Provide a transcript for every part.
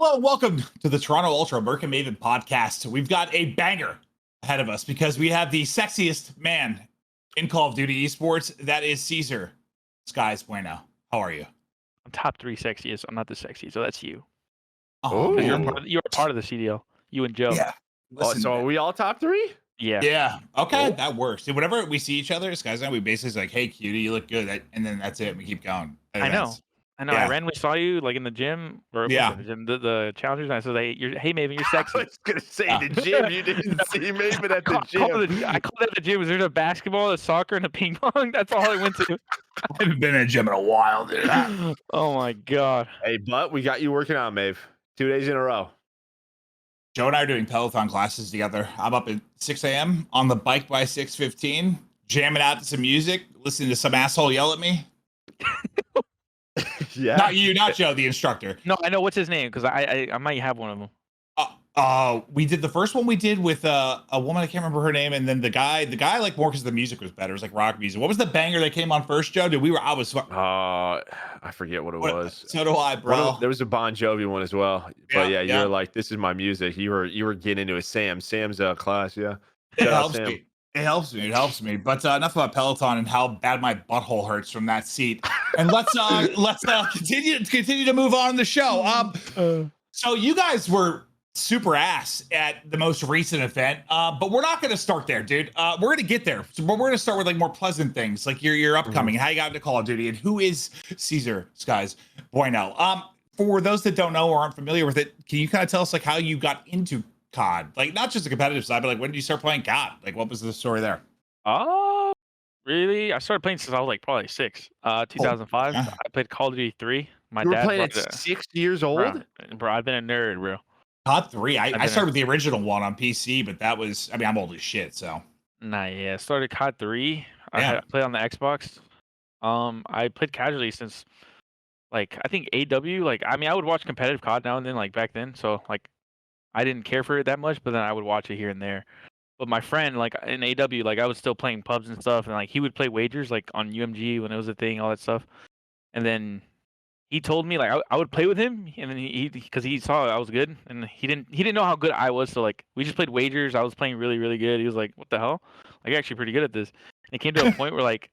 Hello, and welcome to the Toronto Ultra Merk and Maven podcast. We've got a banger ahead of us because we have the sexiest man in Call of Duty esports. That is Cesar. Skyz, Bueno. How are you? I'm top 3 sexiest. I'm not the sexiest, so that's you. Oh, Because man. you're part of the CDL. You and Joe. Yeah. Listen, so are we all top 3? Yeah. yeah. Okay, Oh. that works. See, whenever we see each other, Skyz and I, we basically say, like, hey, cutie, you look good. And then that's it. We keep going. I know. Yeah. I randomly saw you like in the gym or Yeah. the gym, the challengers, and I said, hey Maven, you're sexy. I was gonna say the gym. You didn't see Maven at the gym. I called it the gym. Was there a basketball, a soccer, and a ping pong? That's all I went to. I haven't been in a gym in a while, dude. Oh my god. Hey, but we got you working out, Maeve. 2 days in a row. Joe and I are doing Peloton classes together. I'm up at 6 a.m. on the bike by 6:15, jamming out to some music, listening to some asshole yell at me. Yeah. Not you, not Joe, the instructor. No, I know what's his name because I might have one of them. We did the first one we did with a woman, I can't remember her name, and then the guy like more because the music was better. It was like rock music. What was the banger that came on first, Joe? I forget what it was. So do I, bro. There was a Bon Jovi one as well. But Yeah. you're like, this is my music. You were getting into a Sam's class, yeah. It Shout out, helps Sam. me. It helps me. But enough about Peloton and how bad my butthole hurts from that seat. And let's continue to move on in the show. So you guys were super ass at the most recent event, but we're not going to start there, dude. We're going to get there. So we're going to start with like more pleasant things, like your upcoming, how you got into Call of Duty, and who is Cesar Skyz Bueno. For those that don't know or aren't familiar with it, can you kind of tell us like how you got into COD? Like not just the competitive side, but like when did you start playing COD? Like what was the story there? Really? I started playing since I was like probably 6. 2005. yeah. I played Call of Duty 3. My You were dad playing at brought 6 years old? Bro, I've been a nerd, bro. COD 3. I started with the original one on PC, but that was, I mean, I'm old as shit, so. Nah, yeah. I started COD 3. Yeah. I played on the Xbox. I played casually since, like, I think AW. Like, I mean, I would watch competitive COD now and then, like, back then. So, like, I didn't care for it that much, but then I would watch it here and there. But my friend, like, in AW, like, I was still playing pubs and stuff. And, like, he would play wagers, like, on UMG when it was a thing, all that stuff. And then he told me like I would play with him, and then he because he saw I was good, and he didn't know how good I was. So like we just played wagers. I was playing really really good. He was like, "What the hell? Like you're actually pretty good at this." And it came to a point where like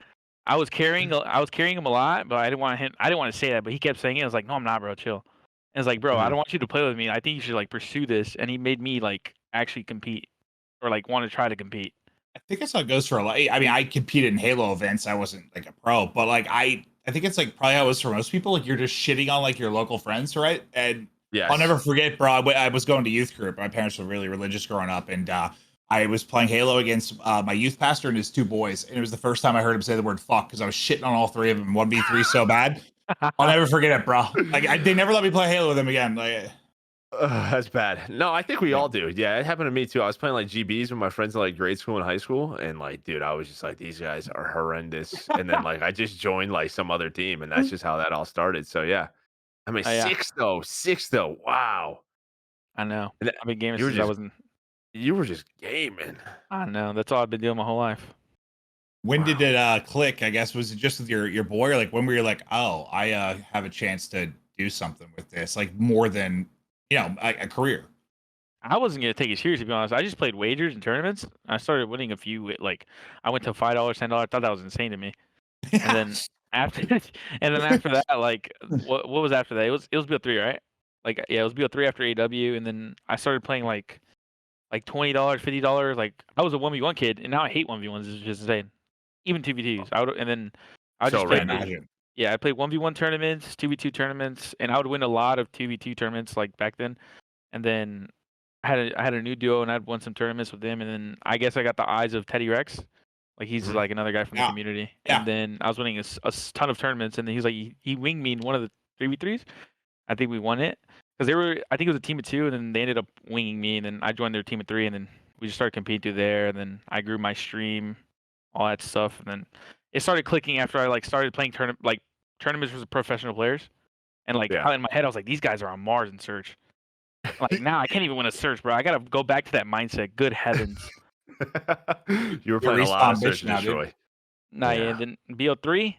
I was carrying him a lot, but I didn't want to say that, but he kept saying it. I was like, "No, I'm not, bro. Chill." And it's like, "Bro, I don't want you to play with me. I think you should like pursue this." And he made me like actually compete or like want to try to compete. I think that's how it goes for a lot. I mean, I competed in Halo events. I wasn't like a pro, but like I think it's like probably how it was for most people. Like you're just shitting on like your local friends, right? And Yes. I'll never forget, bro. I was going to youth group. My parents were really religious growing up, and I was playing Halo against my youth pastor and his 2 boys. And it was the first time I heard him say the word "fuck" because I was shitting on all 3 of them 1v3 so bad. I'll never forget it, bro. Like they never let me play Halo with them again. Like. That's bad. No, I think we all do. Yeah, it happened to me too. I was playing like GBs with my friends in like grade school and high school, and like, dude, I was just like, these guys are horrendous. And then like, I just joined like some other team, and that's just how that all started. So yeah, I mean, Yeah. 6 though. Wow. I know. And I've been gaming you were since I just- wasn't. You were just gaming. I know. That's all I've been doing my whole life. When did it click? I guess was it just with your boy, or like when were you like, oh, I have a chance to do something with this, like more than a career. I wasn't gonna take it serious, to be honest. I just played wagers and tournaments. I started winning a few. Like I went to $5, $10. I thought that was insane to me. And then after that, like what was after that? It was BO3, right? Like yeah, it was BO3 after AW, and then I started playing like $20, $50. Like I was a 1v1 kid, and now I hate 1v1s. It's just insane. Even 2v2s. I just played. Imagine. Yeah, I played 1v1 tournaments, 2v2 tournaments, and I would win a lot of 2v2 tournaments like back then. And then I had a new duo, and I'd won some tournaments with them. And then I guess I got the eyes of Teddy Rex. Like he's like another guy from the community. Yeah. And then I was winning a ton of tournaments, and then he's like he winged me in one of the 3v3s. I think we won it because I think it was a team of 2, and then they ended up winging me, and then I joined their team of 3, and then we just started competing through there. And then I grew my stream, all that stuff, and then it started clicking after I like started playing tournaments with professional players, and like in my head I was like, these guys are on Mars in search. Like now I can't even win a search, bro. I gotta go back to that mindset. Good heavens. You were playing a lot of search and destroy. Nah, yeah. And then BO3,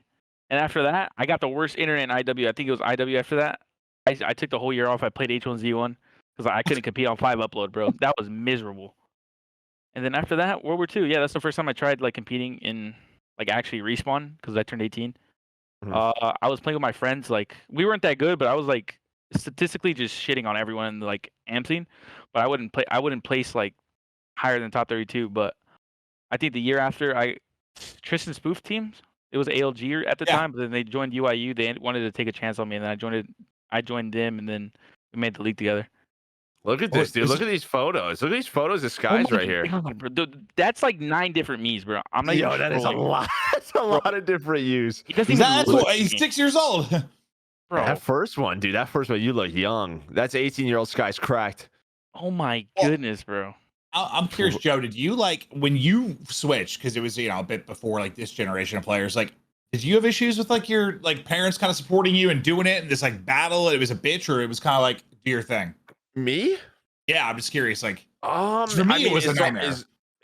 and after that I got the worst internet in IW. I think it was IW after that. I took the whole year off. I played H1Z1 because I couldn't compete on 5 upload, bro. That was miserable. And then after that, World War II. Yeah, that's the first time I tried like competing in like actually respawn because I turned 18. I was playing with my friends. Like we weren't that good, but I was like statistically just shitting on everyone in the like amp scene. But I wouldn't place like higher than top 32. But I think the year after Tristan Spoof teams. It was ALG at the time, but then they joined UIU. They wanted to take a chance on me, and then I joined them, and then we made the league together. Look at this, dude. Look at these photos. Look at these photos of Skyz right here. God, bro. Dude, that's like 9 different me's, bro. I'm not even that is a lot. That's a lot of different use. He's 6 years old. Bro. That first one, dude. That first one, you look young. That's 18-year-old Skyz cracked. Oh my goodness, bro. I'm curious, Joe. Did you like when you switched? Because it was a bit before like this generation of players. Like, did you have issues with like your like parents kind of supporting you and doing it and this like battle? It was a bitch, or it was kind of like do your thing. Me? Yeah, I'm just curious. Like, for me, it was a nightmare.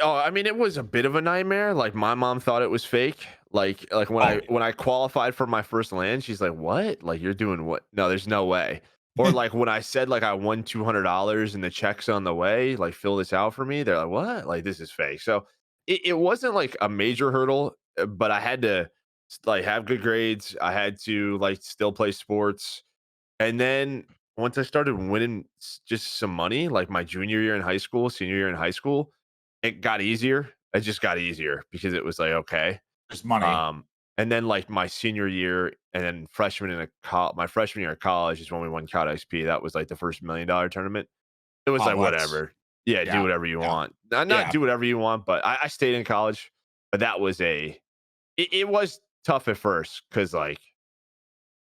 I mean, it was a bit of a nightmare. Like, my mom thought it was fake. Like when I qualified for my first land, she's like, "What? Like, you're doing what? No, there's no way." Or like when I said like I won $200 and the check's on the way, like fill this out for me. They're like, "What? Like this is fake." So it wasn't like a major hurdle, but I had to like have good grades. I had to like still play sports, and then once I started winning just some money, like my junior year in high school, senior year in high school, it got easier. It just got easier because it was like, okay, there's money. And then like my senior year and then my freshman year of college is when we won COD XP. That was like the first $1 million tournament. It was like whatever. Yeah, do whatever you want. Not do whatever you want, but I stayed in college. But that was it was tough at first because like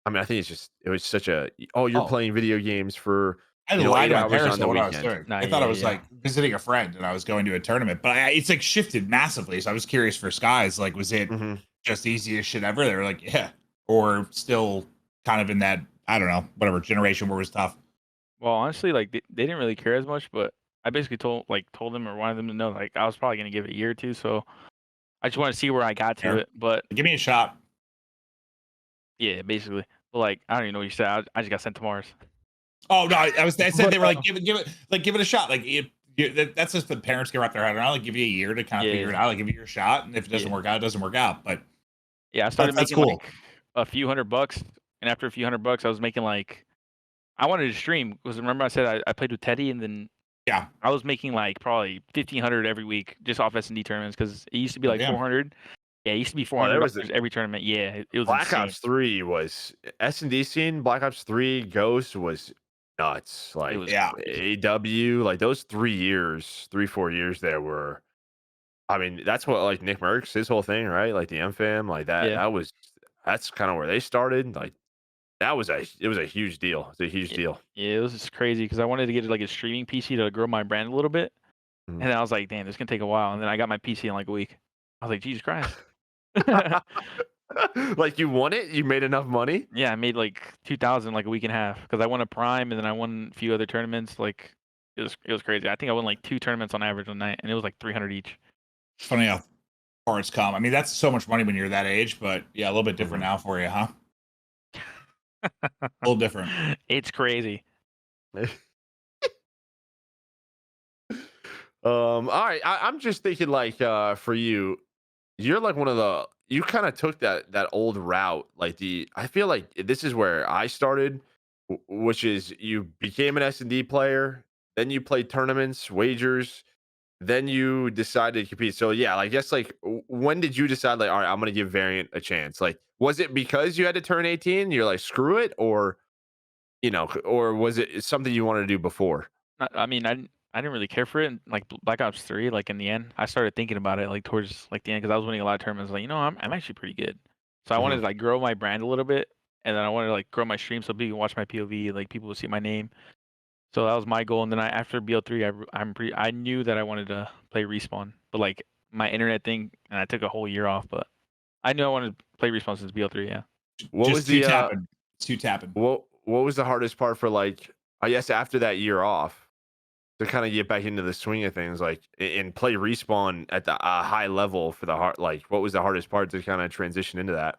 I mean I think it was such a you're playing video games for I lied to my parents on what I was doing. I thought I was like visiting a friend and I was going to a tournament, but it's like shifted massively. So I was curious for Skyz, like, was it just the easiest shit ever? They were like, yeah, or still kind of in that, I don't know, whatever generation where it was tough. Well, honestly, like they didn't really care as much, but I basically told them or wanted them to know like I was probably gonna give it a year or two. So I just want to see where I got to it. But give me a shot. Yeah, basically. But like I don't even know what you said. I just got sent to Mars. Oh no, I said they were like give it a shot. Like that's just the parents get wrap their head around. Like give you a year to kind of figure it out. Like give you your shot, and if it doesn't work out, it doesn't work out. But yeah, I started making like a few $100, and after a few $100, I was making like I wanted to stream because remember I said I played with Teddy, and then I was making like probably 1,500 every week just off S&D tournaments because it used to be like 400. Yeah, it used to be $400 every tournament. Yeah, it was Black insane. Ops 3 was S&D scene. Black Ops 3 Ghost was nuts. Like AW, like those 4 years there were. I mean, that's what like Nick Merck's his whole thing, right? Like the MFAM, like that. That's kind of where they started. Like it was a huge deal. It's a huge deal. Yeah, it was just crazy because I wanted to get like a streaming PC to grow my brand a little bit, and then I was like, damn, this can take a while. And then I got my PC in like a week. I was like, Jesus Christ. Like you won it? You made enough money? Yeah, I made like 2,000 like a week and a half because I won a prime and then I won a few other tournaments. Like it was crazy. I think I won like 2 tournaments on average a night, and it was like 300 each. It's funny how far it's come. I mean, that's so much money when you're that age, but yeah, a little bit different now for you, huh? A little different. It's crazy. All right. I'm just thinking like for you, you're like one of the you kind of took that old route. Like I feel like this is where I started, which is you became an S&D player, then you played tournaments, wagers, then you decided to compete. So yeah, I guess like when did you decide like, all right, I'm gonna give Variant a chance? Like, was it because you had to turn 18? You're like, screw it, or or was it something you wanted to do before? I mean, I didn't really care for it. Like Black Ops 3, like in the end, I started thinking about it like towards like the end because I was winning a lot of tournaments. Like, I'm actually pretty good. So I wanted to like grow my brand a little bit, and then I wanted to like grow my stream so people can watch my POV, like people will see my name. So that was my goal. And then after BO3, I knew that I wanted to play Respawn, but like my internet thing, and I took a whole year off. But I knew I wanted to play Respawn since BO3. Yeah. What was the tapping? What was the hardest part for like I guess after that year off to kind of get back into the swing of things, like and play Respawn at the high level for the hard? Like, what was the hardest part to kind of transition into that?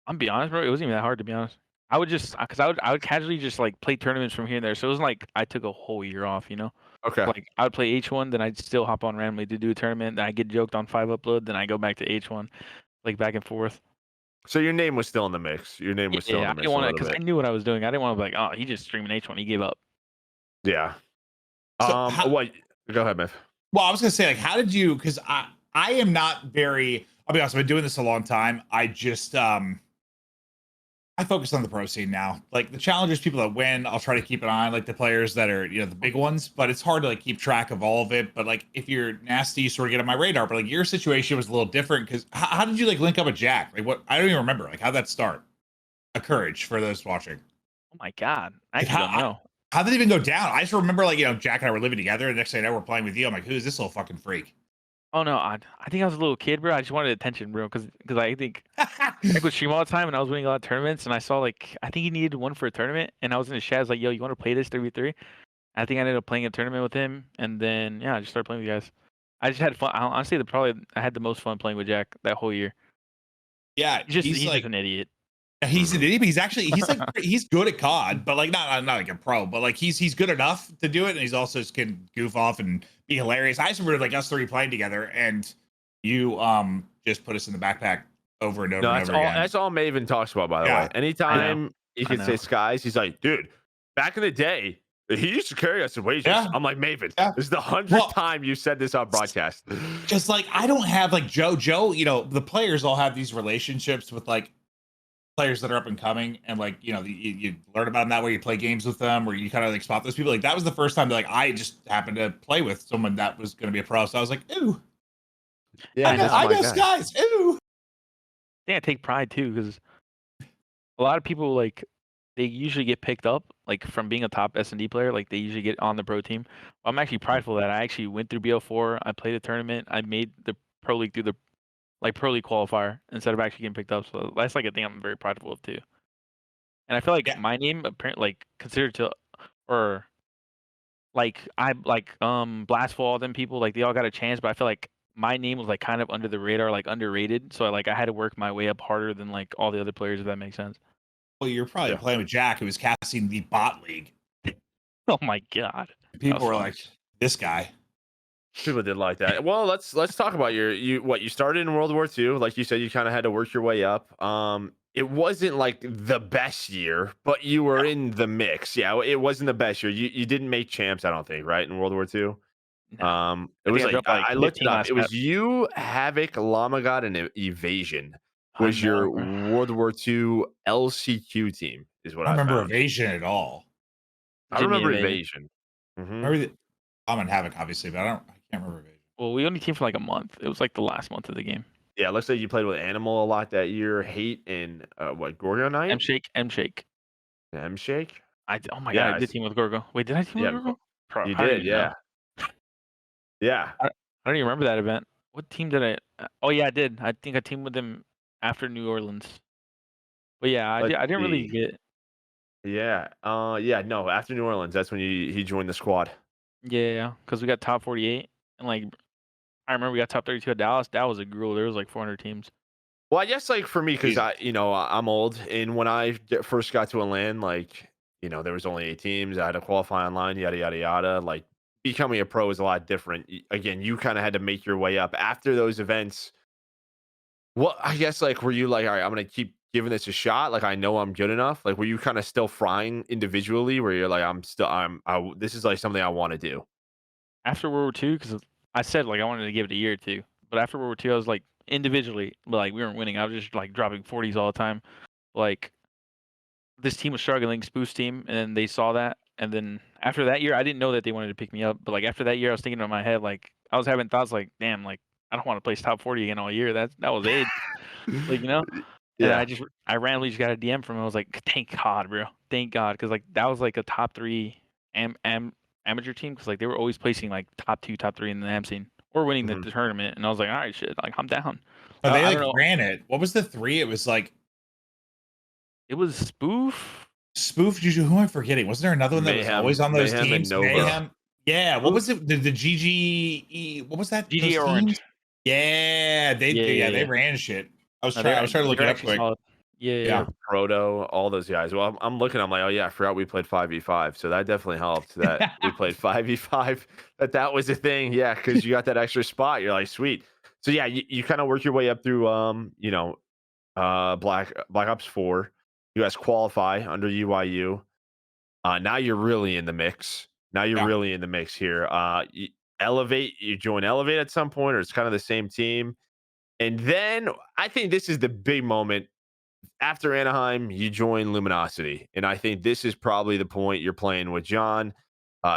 I'm be honest, bro. It wasn't even that hard to be honest. I would just because I would casually just like play tournaments from here and there. So it wasn't like I took a whole year off, you know. Okay. Like I would play H1, then I'd still hop on randomly to do a tournament. Then I get joked on 5 upload, then I go back to H1, like back and forth. So your name was still in the mix. Your name was still in Yeah, the I mix didn't a want to little because I bit. knew what I was doing. I didn't want to be like, oh, he just streaming H1. He gave up. Yeah. So What? Go ahead, Mav. well, I was gonna say, like, how did you? Because I am not very. I'll be honest. I've been doing this a long time. I just I focus on the pro scene now. Like the challengers, people that win, I'll try to keep an eye on, like the players that are, the big ones, but it's hard to like keep track of all of it. But like if you're nasty, you sort of get on my radar. But like your situation was a little different because how did you like link up with Jack? Like what? I don't even remember. Like how'd that start? A courage for those watching. Oh my god, I Like, actually don't know. How did it even go down? I just remember like, Jack and I were living together. And the next thing I know, we're playing with you. I'm like, who is this little fucking freak? Oh no, I think I was a little kid, bro. I just wanted attention, bro, because I think I would stream all the time, and I was winning a lot of tournaments, and I saw like I think he needed one for a tournament, and I was in the chat, I was like, yo, you want to play this 3v3? I think I ended up playing a tournament with him, and then yeah, I just started playing with you guys. I just had fun. Honestly, I had the most fun playing with Jack that whole year. Yeah, He's he's like just an idiot. he's an idiot, but he's like he's good at COD, but like not like a pro, but like he's good enough to do it, and he's also just can goof off and be hilarious. I just remember like us three playing together, and you just put us in the backpack over and over and over again. That's all Maven talks about, by the way. Anytime he can say Skyz, he's like, dude, back in the day, he used to carry us in wages. Yeah. I'm like, Maven, Yeah. this is the 100th time you said this on broadcast. Just like I don't have like Joe, the players all have these relationships with like players that are up and coming, and like you learn about them that way. You play games with them, where you kind of like spot those people. Like that was the first time that like I just happened to play with someone that was going to be a pro. So I was like, ooh, Yeah, I know Skyz. Ooh, I take pride too, because a lot of people like they usually get picked up like from being a top S&D player. Like they usually get on the pro team. I'm actually prideful that I actually went through BO4. I played a tournament. I made the pro league through the pro league qualifier instead of actually getting picked up. So that's like a thing I'm very prideful of too. And I feel like my name apparently like considered to, or like I like Blastfall, them people like they all got a chance, but I feel like my name was like kind of under the radar, like underrated. So I had to work my way up harder than like all the other players, if that makes sense. well, you're probably playing with Jack, who was casting the bot league. Oh my god! People were like, this guy. People did like that. Well, let's talk about you started in World War II. Like you said, you kind of had to work your way up. It wasn't like the best year, but you were in the mix. Yeah, it wasn't the best year. You didn't make champs, I don't think, right? In World War II. No. It was like I looked it 15 up. last It was map. you, Havoc, Llama God, and Evasion was I know, your bro. World War II LCQ team, is what I I don't remember found. Evasion at all. I Jimmy remember Evasion. Evasion. Remember the I'm in Havoc, obviously, but I can't remember Evasion. Well, we only came for like a month. It was like the last month of the game. Yeah, it looks like you played with Animal a lot that year. Hate and Gorgo Knight? M Shake. M Shake? Oh my Yeah, god, I did team with Gorgo. Wait, did I team with Gorgo? You I don't did, even know. yeah. Yeah. I don't even remember that event. What team did I? Oh yeah, I did. I think I teamed with him after New Orleans. But yeah, I didn't really get. Yeah. No, after New Orleans, that's when he joined the squad. Yeah, because we got top 48, and like I remember we got top 32 at Dallas. That was a gruel. There was like 400 teams. Well, I guess like for me, because I'm old, and when I first got to a LAN, like there was only 8 teams. I had to qualify online, yada yada yada. Like becoming a pro is a lot different. Again, you kind of had to make your way up after those events. Well, I guess like were you like, all right, I'm gonna keep giving this a shot? Like I know I'm good enough. Like were you kind of still frying individually? Where you're like, this is like something I want to do. After World War II, because I said like I wanted to give it a year or two, but after World War II, I was like individually, like we weren't winning. I was just like dropping 40s all the time. Like this team was struggling, Spoof's team, and then they saw that. And then after that year, I didn't know that they wanted to pick me up. But like after that year, I was thinking in my head, like I was having thoughts like, damn, like I don't want to place top 40 again all year. That was age, like And I randomly just got a DM from him. I was like, thank God, bro, thank God, because like that was like a top 3 amateur team, because like they were always placing like top 2, top 3 in the AM scene or winning the tournament. And I was like, all right, shit, like I'm down. Oh, they like ran it. What was the 3? It was like it was Spoof. Who am I forgetting? Wasn't there another one that was always on those teams? Mayhem. Yeah. What was it? The GGE. What was that? GG Orange. Yeah, they ran shit. I was trying to look it up quick. Solid. Yeah. Proto, all those guys. Well, I'm looking. I'm like, oh yeah, I forgot we played 5v5. So that definitely helped that we played 5v5. That was a thing. Yeah, because you got that extra spot. You're like, sweet. So yeah, you kind of work your way up through Black Ops 4. You guys qualify under UIU. Now you're really in the mix. Now you're really in the mix here. You join Elevate at some point, or it's kind of the same team. And then I think this is the big moment. After Anaheim, you join Luminosity. And I think this is probably the point you're playing with John,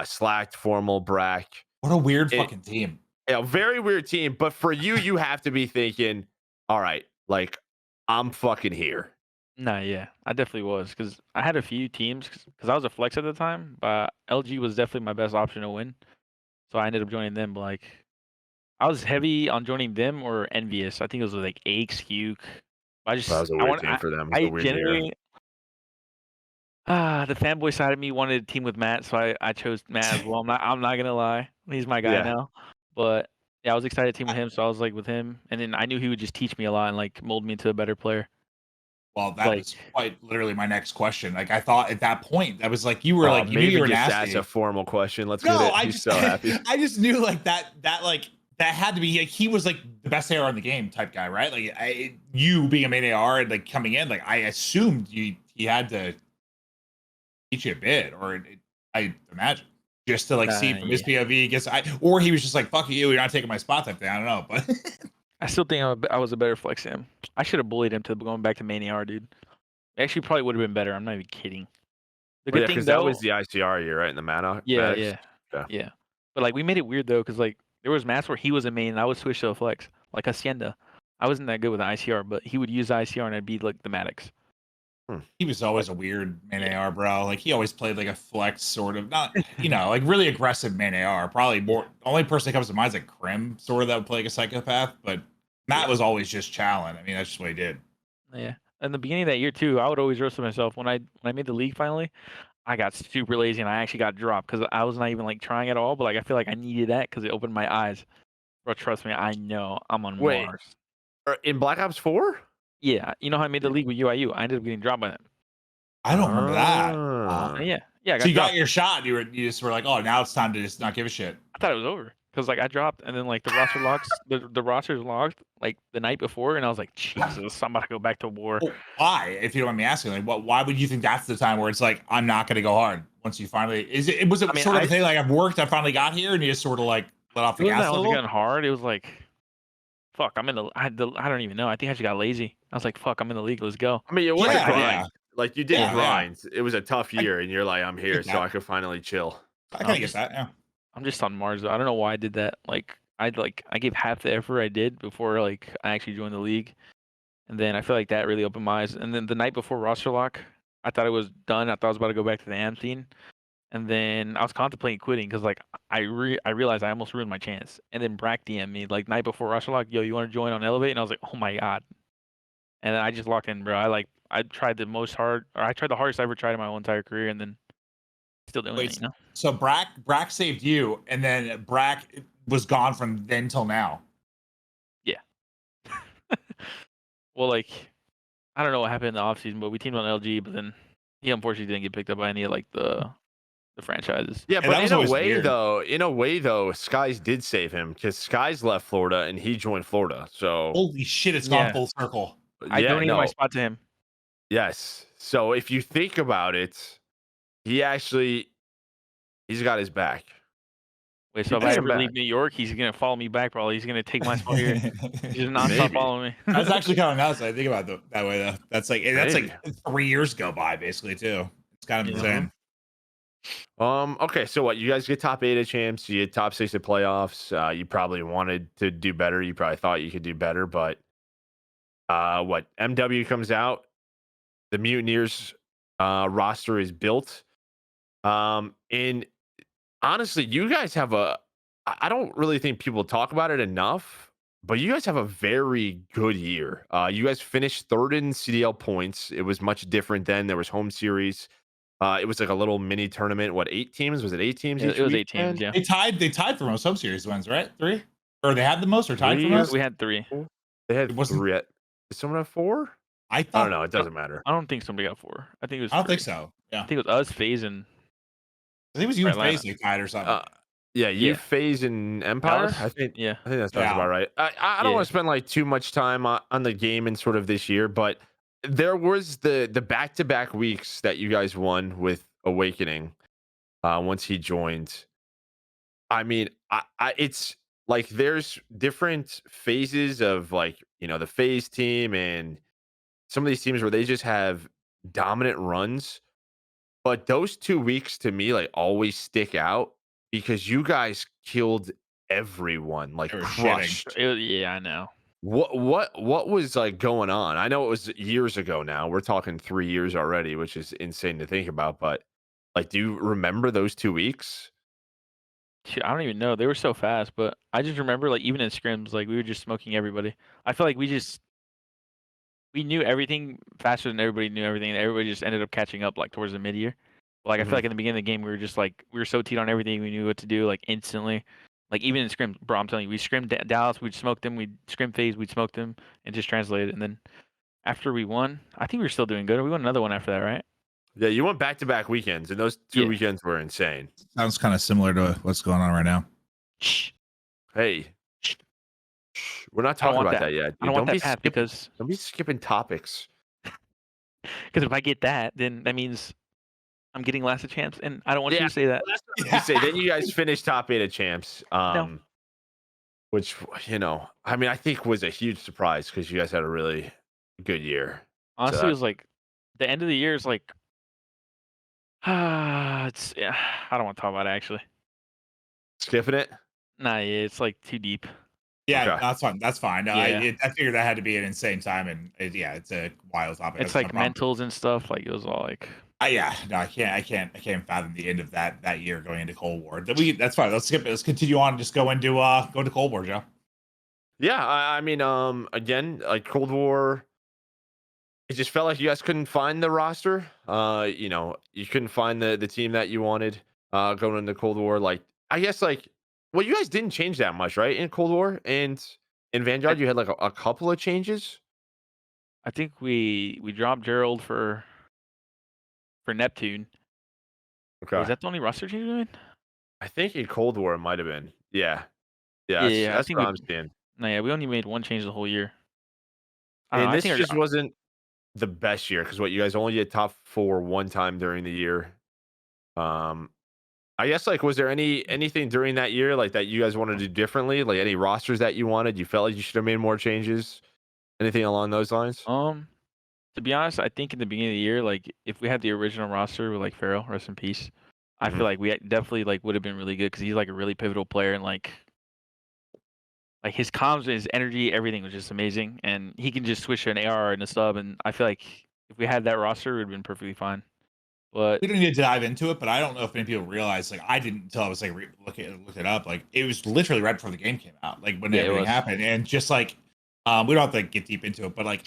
Slacked, Formal, Brack. What a weird fucking team. Yeah, very weird team. But for you, you have to be thinking, all right, like, I'm fucking here. Nah, yeah, I definitely was because I had a few teams because I was a flex at the time, but LG was definitely my best option to win. So I ended up joining them. But like, I was heavy on joining them or Envious. I think it was like Aches, Huke. That was a weird team for them. I genuinely, the fanboy side of me wanted to team with Matt, so I chose Matt as well. I'm not gonna lie, he's my guy now. But yeah, I was excited to team with him, so I was like with him, and then I knew he would just teach me a lot and like mold me into a better player. Well, that was quite literally my next question. Like, I thought at that point, I was like, you were like, you knew you were nasty. That's a formal question. Let's get it. He's so happy. I just knew like that had to be like, he was like the best AR in the game type guy, right? Like, you being a main AR and like coming in, like I assumed he had to teach you a bit, or I imagine just to like see from his POV. Or he was just like, fuck you, you're not taking my spot type thing. I don't know, but. I still think I was a better flex than him. I should have bullied him to going back to main AR, dude. Actually, probably would have been better. I'm not even kidding. The good thing, that was the ICR year, right? In the Mana. Yeah. But like, we made it weird though, because like there was maps where he was a main and I would switch to a flex, like Hacienda. I wasn't that good with the ICR, but he would use the ICR and I'd be like the Maddox. He was always a weird main AR, bro. Like, he always played like a flex sort of, not, like really aggressive main AR. Probably more, only person that comes to mind is like Krim, sort of, that would play like a psychopath. But Matt was always just challenge. I mean, that's just what he did. Yeah. In the beginning of that year too, I would always roast myself when I made the league finally. I got super lazy and I actually got dropped because I was not even like trying at all. But like, I feel like I needed that because it opened my eyes. Bro, trust me, I know I'm on Mars. In Black Ops 4? Yeah, you know how I made the league with UIU? I ended up getting dropped by them. I don't remember that. Yeah. So you got your shot. You just were like, oh, now it's time to just not give a shit. I thought it was over because like I dropped and then like the roster locks, the roster's locked like the night before, and I was like, Jesus, I'm about to go back to war. Well, why? If you don't mind me asking, like, why would you think that's the time where it's like, I'm not going to go hard once you finally? Was it sort of a thing like, I've worked, I finally got here, and you just sort of like let off the gas a little? It wasn't hard. It was like, fuck, I'm in the. I don't even know. I think I just got lazy. I was like, fuck, I'm in the league. Let's go. I mean, it was a grind. Yeah. Like, you did grind. It was a tough year, and you're like, I'm here, so I could finally chill. I kind of get that. Yeah. I'm just on Mars though. I don't know why I did that. Like, I gave half the effort I did before like I actually joined the league, and then I feel like that really opened my eyes. And then the night before roster lock, I thought it was done. I thought I was about to go back to the AM scene. And then I was contemplating quitting because like I realized I almost ruined my chance. And then Brack DM'd me like night before roster lock, yo, you want to join on Elevate? And I was like, oh my god. And then I just locked in, bro. I tried the hardest I ever tried in my whole entire career, and then still doing it. You know? So Brack saved you, and then Brack was gone from then till now. Yeah. Well, like, I don't know what happened in the offseason, but we teamed on LG, but then he unfortunately didn't get picked up by any of like the franchises. Yeah, but in a way though, Skyz did save him because Skyz left Florida and he joined Florida. So holy shit, it's gone full circle. I donated my spot to him. Yes. So if you think about it, he's got his back. Wait, so if I ever leave New York, he's gonna follow me back. Probably he's gonna take my spot here. He's just not stop following me. That's actually kind of nuts. I think about it that way though. That's like 3 years go by basically too. It's kind of insane. Okay, so what? You guys get top 8 at champs. You get top 6 at playoffs. You probably wanted to do better. You probably thought you could do better, but what? MW comes out. The Mutineers roster is built. And honestly, you guys have I don't really think people talk about it enough, but you guys have a very good year. You guys finished 3rd in CDL points. It was much different then. There was home series. It was like a little mini tournament. What, 8 teams? Was it 8 teams? It was 8 teams, yeah. They tied for most home series wins, right? 3? Or they had the most or tied for most? We had 3. They had 3. Did someone have 4? I I thought. don't know. It doesn't matter. I don't think somebody got 4. I think it was. I don't 3. think so. Yeah, I think it was us, FaZe, and I think it was you and Atlanta. FaZe like tied or something. Yeah, you Yeah. FaZe and Empire. Dallas? I think Yeah. that sounds Yeah. about right. I don't Yeah. want to spend like too much time on the game and sort of this year, but there was the back-to-back weeks that you guys won with Awakening once he joined. I mean, it's like there's different phases of like, the FaZe team and some of these teams where they just have dominant runs. But those 2 weeks to me like always stick out because you guys killed everyone, like They were shitting. crushed. Yeah, I know. What was like going on? I know it was years ago now. We're talking 3 years already, which is insane to think about. But like, do you remember those 2 weeks? Shit, I don't even know. They were so fast, but I just remember like even in scrims, like we were just smoking everybody. I feel like we knew everything faster than everybody knew everything, and everybody just ended up catching up like towards the mid year. Like I feel Mhm. like in the beginning of the game, we were just like we were so teed on everything. We knew what to do like instantly. Like even in scrim, bro, I'm telling you, we scrimmed Dallas, we'd smoke them, we'd scrim phase, we'd smoke them, and just translate it. And then after we won, I think we were still doing good. We won another one after that, right? Yeah, you went back-to-back weekends, and those 2 Yeah. weekends were insane. Sounds kind of similar to what's going on right now. Shh. Hey, Shh. we're not I don't talking want about that. that yet. I Dude. don't want be that path skipping, because don't be skipping topics. if I get that, then that means I'm getting last of champs, and I don't want you Yeah, to say that. Well, that's what I was gonna say. Then you guys finished top 8 of champs, No. which I mean, I think was a huge surprise because you guys had a really good year. Honestly, that- it was like the end of the year is like it's yeah. I don't want to talk about it actually. Skipping it. Nah, yeah, it's like too deep. Yeah, Okay. that's fine. That's fine. No, Yeah. I figured that had to be an insane time, and yeah, it's a wild topic. It's That's like no problem. mentals and stuff. Like it was all like Yeah, no, I can't fathom the end of that year going into Cold War. That's fine. Let's skip it. Let's continue on. And just go into Cold War, Joe. Yeah, I mean, again, like Cold War, it just felt like you guys couldn't find the roster. You couldn't find the team that you wanted going into Cold War. Like, I guess, like, well, you guys didn't change that much, right? In Cold War and in Vanguard, you had like a couple of changes. I think we dropped Gerald for Neptune. Okay, Was that the only roster change we made? I think in Cold War it might have been. Yeah, Yeah, I that's think what we. I'm seeing. No, yeah, we only made one change the whole year. I don't And know. I this think just wasn't the best year because what you guys only did top 4 one time during the year. I guess like was there anything during that year like that you guys wanted to do differently? Like any rosters that you wanted? You felt like you should have made more changes? Anything along those lines? To be honest, I think in the beginning of the year, like if we had the original roster with like Pharaoh, rest in peace, I Mhm. feel like we definitely like would have been really good because he's like a really pivotal player and like his comms, his energy, everything was just amazing, and he can just switch to an AR and a sub, and I feel like if we had that roster, it would have been perfectly fine. But We don't need to dive into it, but I don't know if many people realize. Like, I didn't until I was like look it up. Like, it was literally right before the game came out. Like when Yeah, it everything was. happened, and just like we don't have to get deep into it, but like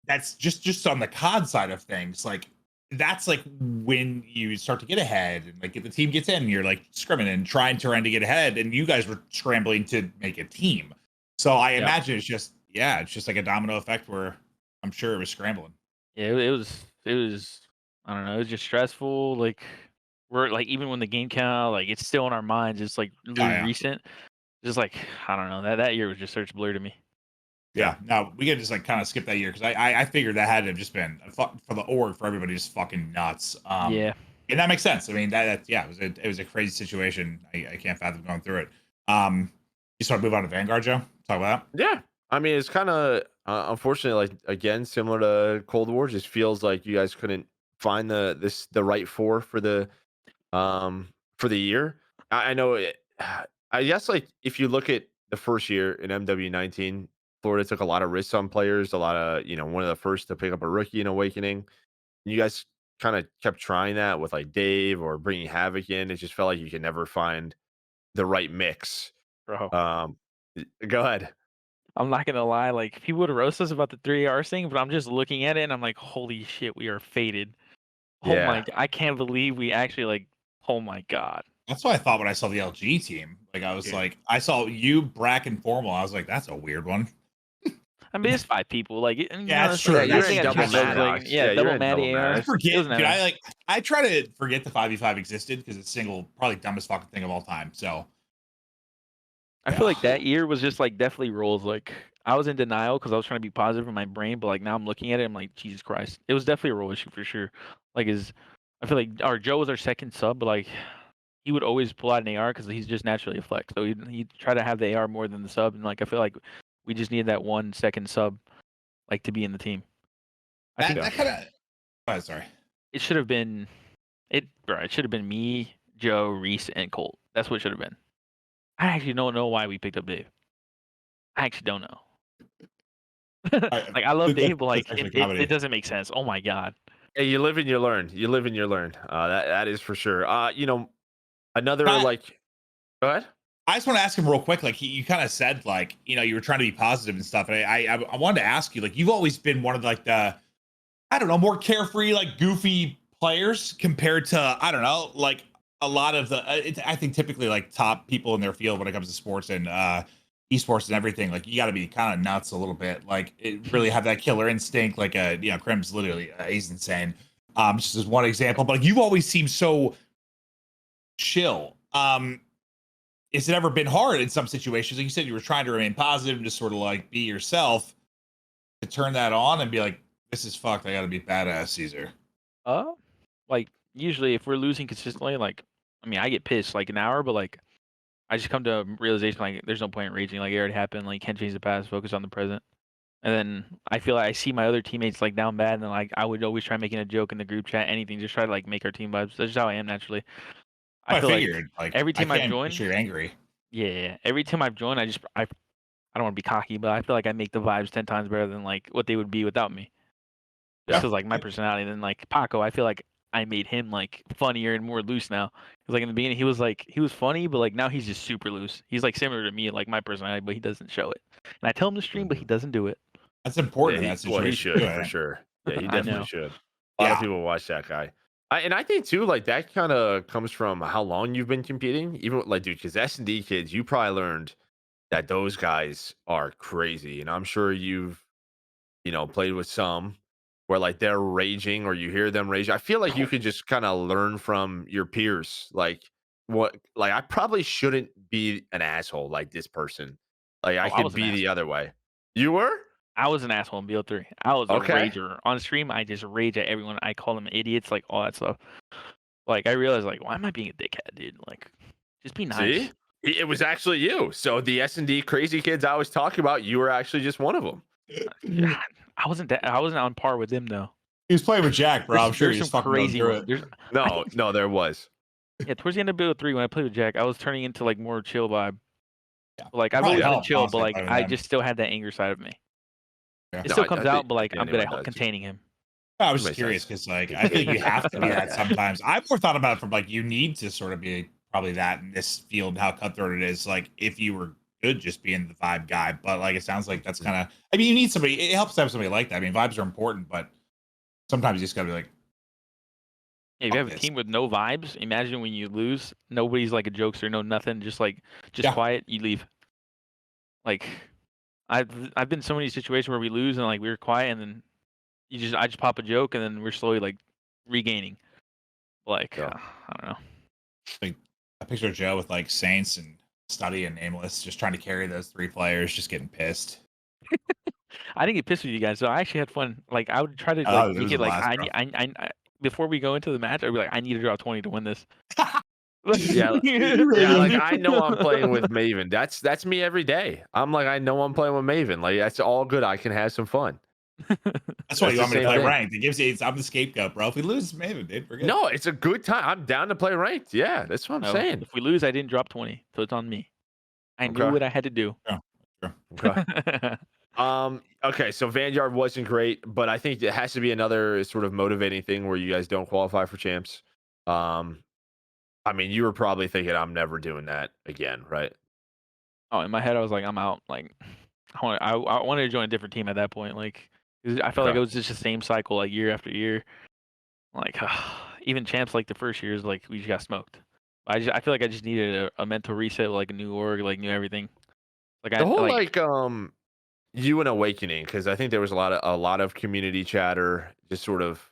that's just on the COD side of things. Like that's like when you start to get ahead, and like if the team gets in, and you're like scrimming and trying to get ahead, and you guys were scrambling to make a team. So I Yep. imagine it's just like a domino effect where I'm sure it was scrambling. yeah, it was. I don't know. It was just stressful. Like we're like even when the game came out, like it's still in our minds. It's like really yeah. recent. Just like I don't know. That year was just such a blur to me. Yeah, no, we could just like kind of skip that year because I figured that had to have just been for the org for everybody just fucking nuts. Yeah. And that makes sense. I mean that yeah, it was a crazy situation. I can't fathom going through it. You start to move on to Vanguard, Joe. Talk about that. Yeah. I mean, it's kind of unfortunately like again similar to Cold War. Just feels like you guys couldn't find the right for the year. I know it. I guess like if you look at the first year in MW19, Florida took a lot of risks on players. A lot of one of the first to pick up a rookie in Awakening. You guys kind of kept trying that with like Dave or bringing Havoc in. It just felt like you could never find the right mix. Bro. Go ahead. I'm not gonna lie, like people would roast us about the 3 AR thing, but I'm just looking at it and I'm like, holy shit, we are faded. Oh Yeah. my, I can't believe we actually like. Oh my god. That's what I thought when I saw the LG team. Like I was Dude. like, I saw you, Brack, and Formal. I was like, that's a weird one. I mean, it's 5 people. Like, Yeah, that's true. Yeah, you're That's in true. double That's true. Maddox. Yeah, you're double in Matty AR. I forget, It was dude. never- I try to forget the 5v5 existed because it's single, probably dumbest fucking thing of all time. So I feel like that year was just like definitely roles. Like I was in denial because I was trying to be positive in my brain, but like now I'm looking at it, I'm like, Jesus Christ, it was definitely a role issue for sure. Like I feel like our Joe was our second sub, but like he would always pull out an AR because he's just naturally a flex. So he'd try to have the AR more than the sub, and like I feel like we just needed that 1 second sub, like to be in the team. I think that kind of. Oh, sorry. it should have been bro. It should have been me, Joe, Reese, and Colt. That's what it should have been. I actually don't know why we picked up Dave. I actually don't know. Like I love Dave, but like it doesn't make sense. Oh my god. Hey, you live and you learn. You live and you learn. That is for sure. You know, another Go ahead. I just want to ask him real quick. Like you kind of said, like you were trying to be positive and stuff. And I wanted to ask you, like you've always been one of like the, I don't know, more carefree, like goofy players compared to I don't know, like a lot of the. I think typically like top people in their field when it comes to sports and esports and everything. Like you got to be kind of nuts a little bit. Like it really have that killer instinct. Like Crim's literally he's insane. Just as one example, but like you've always seemed so chill. Has it ever been hard in some situations? Like you said, you were trying to remain positive and just sort of like be yourself to turn that on and be like, this is fucked. I got to be badass, Cesar. Like usually if we're losing consistently, like I mean, I get pissed like an hour, but like I just come to a realization like there's no point in raging. Like it already happened. Like can't change the past. Focus on the present. And then I feel like I see my other teammates like down bad, and then like I would always try making a joke in the group chat, anything, just try to like make our team vibes. That's just how I am naturally. I feel figured, like every team I've joined, you're angry. Yeah. Every team I've joined, I don't want to be cocky, but I feel like I make the vibes 10 times better than like what they would be without me. Just because like my personality. And then like Paco, I feel like I made him like funnier and more loose now. Because like in the beginning, he was funny, but like now he's just super loose. He's like similar to me, like my personality, but he doesn't show it. And I tell him to stream, but he doesn't do it. That's important. Yeah, in that situation. He should for sure. Yeah, he definitely should. A lot of people watch that guy. And I think too, like that kind of comes from how long you've been competing. Even like, dude, because S&D kids, you probably learned that those guys are crazy, and I'm sure you've, played with some where like they're raging or you hear them rage. I feel like you could just kind of learn from your peers. Like I probably shouldn't be an asshole like this person. Like I could be the other way. You were? I was an asshole in BO3. I was a rager. On stream, I just rage at everyone. I call them idiots, like all that stuff. Like I realized, like, why am I being a dickhead, dude? Like, just be nice. See? It was actually you. So the S&D crazy kids I was talking about, you were actually just one of them. I wasn't on par with them though. He was playing with Jack, bro. I'm sure there's he's some fucking crazy going through it. No, there was. Yeah, towards the end of BO3, when I played with Jack, I was turning into like more chill vibe. Yeah. Like I've always been chill, but like I just still had that anger side of me. Yeah. It still comes out, but like I'm good at containing him. I was just curious because like I think you have to be that sometimes. I've more thought about it from like you need to sort of be probably that in this field, how cutthroat it is. Like if you were good just being the vibe guy, but like it sounds like that's kind of. I mean, you need somebody. It helps to have somebody like that. I mean, vibes are important, but sometimes you just gotta be like. Yeah, if you have a team with no vibes, imagine when you lose, nobody's like a jokester, no nothing, just quiet, you leave. Like I've been in so many situations where we lose and like we were quiet and then I just pop a joke and then we're slowly like regaining. Like I don't know. Like I picture Joe with like Saints and Study and Nameless just trying to carry those 3 players, just getting pissed. I didn't get pissed with you guys, so I actually had fun. Like I would try to like make it like I before we go into the match, I'd be like, I need to draw 20 to win this. yeah, like I know I'm playing with Maven. That's me every day. I'm like, I know I'm playing with Maven. Like that's all good. I can have some fun. That's why you want me to play ranked. It gives you. I'm the scapegoat, bro. If we lose, Maven, dude, forget. No, it's a good time. I'm down to play ranked. Yeah, that's what I'm saying. If we lose, I didn't drop 20, so it's on me. I knew what I had to do. Yeah. Okay. Okay, so Vanguard wasn't great, but I think it has to be another sort of motivating thing where you guys don't qualify for champs. I mean, you were probably thinking, I'm never doing that again, right? Oh, in my head, I was like, I'm out. Like, I wanted to join a different team at that point. Like, I felt like it was just the same cycle, like year after year. Like, even champs, like the first years, like we just got smoked. I feel like I just needed a mental reset, like a new org, like new everything. Like the whole you an awakening? Because I think there was a lot of community chatter, just sort of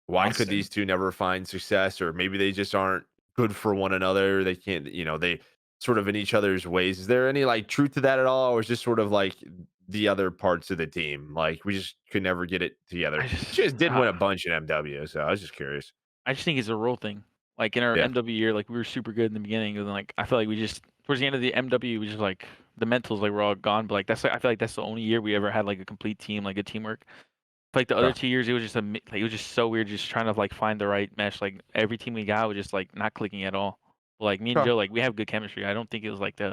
why could Constant. these two never find success, or maybe they just aren't good for one another. They can't, they sort of in each other's ways. Is there any like truth to that at all, or is just sort of like the other parts of the team? Like we just could never get it together. I You just, just did win a bunch in MW, so I was just curious. I just think it's a role thing. Like in our Yeah. MW year, like we were super good in the beginning, and then like I feel like we just towards the end of the MW, we just like the mentals like were all gone. But like that's like, I feel like that's the only year we ever had like a complete team, like a teamwork. Like the other Okay. 2 years, it was just like it was just so weird, just trying to like find the right mesh. Like every team we got was just like not clicking at all. But, like me and Okay. Joe, like we have good chemistry. I don't think it was like we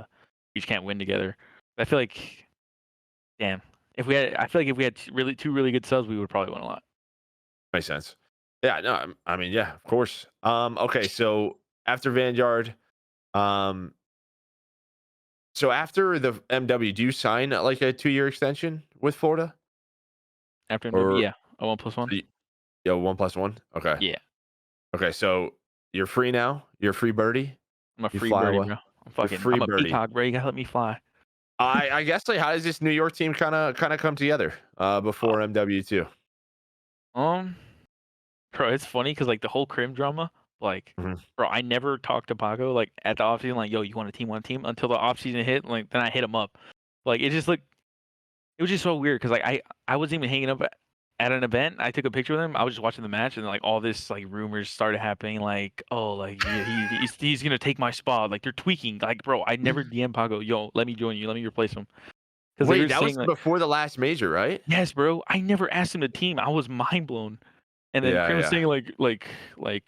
just can't win together. I feel like, damn, I feel like if we had two really good subs, we would probably win a lot. Makes sense. Yeah, no, I mean, yeah, of course. Okay, so after Vanguard, um, so after the MW, do you sign like a 2-year extension with Florida? After MW, Or yeah, a 1+1. yo, 1+1? Okay. Yeah, Okay, so you're free now. You're a free birdie. I'm a You free fly birdie, away. bro. You're free I'm a birdie. peacock, bro. You gotta let me fly. I guess like how does this New York team kind of come together before MW2? Um, Bro, it's funny because like the whole Crim drama, like, Mhm. bro, I never talked to Paco like at the offseason, like, yo, you want a team, until the offseason hit, like, then I hit him up. Like, it was just so weird because like I wasn't even hanging up at an event. I took a picture with him. I was just watching the match, and like all this like rumors started happening. Like, oh, like yeah, he's gonna take my spot. Like they're tweaking. Like, bro, I never DM Paco. Yo, let me join you. Let me replace him. Because like, Wait, they're that was saying like, before the last major, right? yes, bro. I never asked him to team. I was mind blown. And then Yeah, Crim was yeah. saying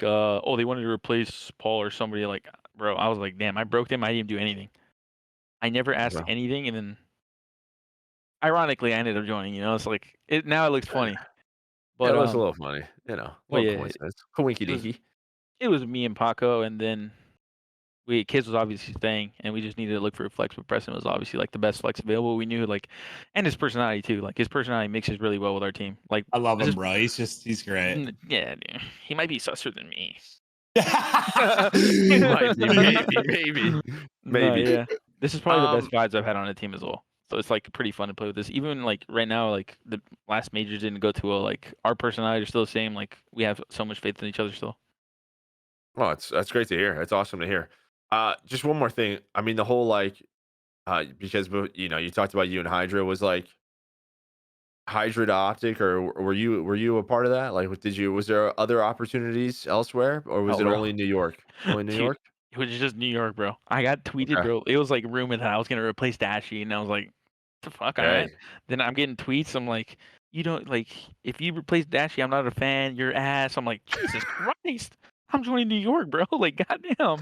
oh, they wanted to replace Paul or somebody. Like, bro, I was like, damn, I broke them. I didn't do anything. I never asked Okay. anything, and then ironically, I ended up joining. It's like it now it looks funny, Yeah, but it was a little funny, a but little yeah, coincidence. Coinky it was dinky. it was me and Paco, and then Kids was obviously staying, and we just needed to look for a flex. But Preston was obviously like the best flex available. We knew like, and his personality too. Like his personality mixes really well with our team. Like I love this him, is bro. He's great. yeah, dude. He might be susser than me. Might be, maybe. No, yeah. This is probably the best Um, vibes I've had on a team as well. So it's like pretty fun to play with this. Even like right now, like the last majors didn't go too well. Like our personalities are still the same. Like we have so much faith in each other still. well, that's great to hear. That's awesome to hear. Just one more thing. I mean, the whole like, because you talked about you and Hydra was like Hydra to Optic, or were you a part of that? Like, was there other opportunities elsewhere, or was Oh, it bro. only New York? Only New Dude, York? it was just New York, bro. I got tweeted, Okay. bro. It was like rumored that I was gonna replace Dashy, and I was like, "The fuck, all right." Hey, Then I'm getting tweets. I'm like, "You don't like if you replace Dashy, I'm not a fan. You're ass." I'm like, Jesus Christ, I'm joining New York, bro. Like, goddamn.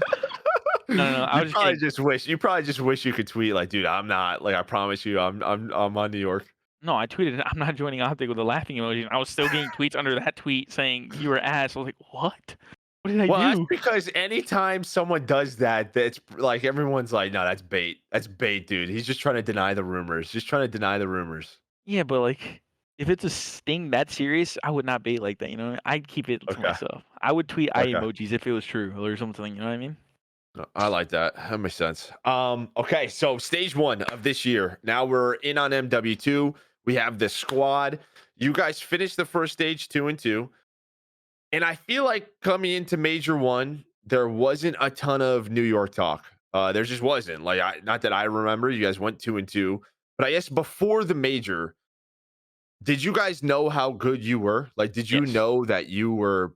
No. I was just kidding. you probably just wish you could tweet like, dude, I'm not like I promise you, I'm on New York. No, I tweeted, "I'm not joining Optic" with a laughing emoji. And I was still getting tweets under that tweet saying you were ass. I was like, "What? What did I Well, that's do?" because anytime someone does that, that's like everyone's like, no, that's bait. That's bait, dude. He's just trying to deny the rumors. Just trying to deny the rumors. Yeah, but like, if it's a sting that serious, I would not bait like that. I'd keep it to Okay. myself. I would tweet eye Okay. emojis if it was true or something. You know what I mean? No, I like that. That makes sense. Okay, so stage 1 of this year. Now we're in on MW2. We have the squad. You guys finished the first stage 2-2. And I feel like coming into Major 1, there wasn't a ton of New York talk. There just wasn't. Like, not that I remember. You guys went 2-2, but I guess before the major, did you guys know how good you were? Like, did you Yes. know that you were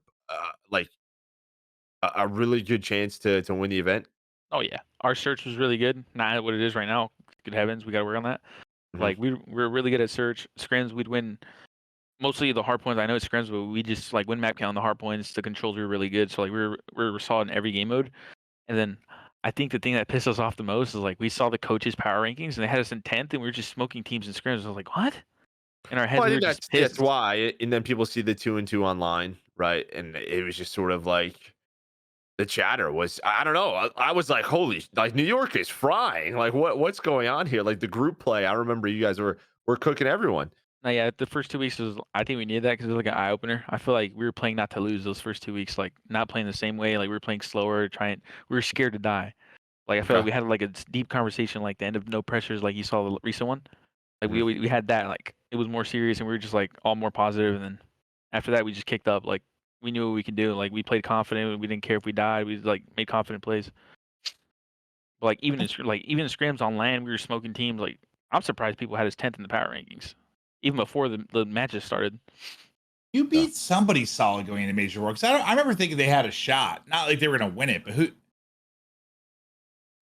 like a really good chance to win the event? Oh yeah, our search was really good. Not what it is right now. Good heavens, we got to work on that. Mhm. Like we're really good at search scrims. We'd win mostly the hard points. I know it's scrims, but we just like win map count on the hard points. The controls were really good. So like we were solid in every game mode. And then I think the thing that pissed us off the most is like we saw the coaches' power rankings and they had us in 10th, and we were just smoking teams in scrims. I was like, what? In our heads, Well, I we were think just that's pissed. why. And then people see the 2-2 online, right? And it was just sort of like the chatter was. I don't know. I was like, holy, like New York is frying. Like what's going on here? Like the group play. I remember you guys were cooking everyone. No, yeah, the first 2 weeks was. I think we needed that because it was like an eye opener. I feel like we were playing not to lose those first 2 weeks, like not playing the same way. Like we were playing slower, trying. We were scared to die. Like I feel like Okay. we had like a deep conversation, like the end of No Pressures, like you saw the recent one. Like we had that, like it was more serious and we were just like all more positive, and then after that we just kicked up. Like we knew what we could do. Like we played confident. We didn't care if we died. We like made confident plays. But like even in scrims on land, we were smoking teams. Like I'm surprised people had us 10th in the power rankings, even before the matches started. You beat somebody solid going into Major War, because I remember thinking they had a shot. Not like they were gonna win it, but who?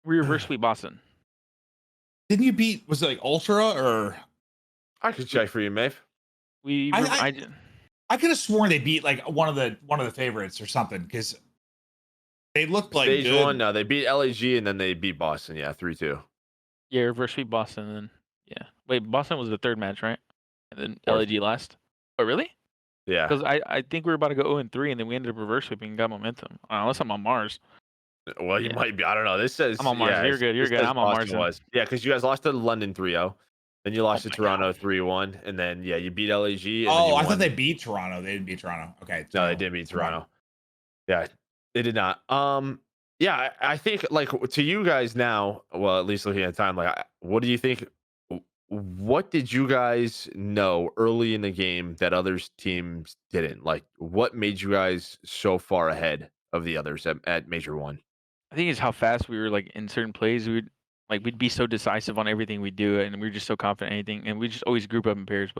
We reverse sweep Boston. Didn't you beat? Was it like Ultra or? I could check for you, Maeve. I could have sworn they beat like one of the favorites or something, because they looked like Stage good. 1. No, they beat LAG and then they beat Boston. Yeah, 3-2. Yeah, reverse sweep Boston, and then yeah. Wait, Boston was the third match, right? And then Fourth. LAG last. Oh, really? Yeah. Because I think we were about to go 0-3, and then we ended up reverse sweeping and got momentum. Unless I'm on Mars. Well, you might be. I don't know. This says I'm on Mars. Yeah, You're good. You're this good. says I'm on Mars. Boston was. Yeah, because you guys lost to London 3-0. Then you lost to my Toronto God. 3-1. And then, yeah, you beat LAG. And then you I won. thought they beat Toronto. They didn't beat Toronto. Okay. No, they did beat Toronto. Yeah, they did not. Yeah, I think, like, to you guys now, well, at least looking at time, like, what do you think? What did you guys know early in the game that other teams didn't? Like, what made you guys so far ahead of the others at Major 1? I think it's how fast we were, like, in certain plays. We'd be so decisive on everything we do, and we were just so confident in anything, and we just always group up in pairs.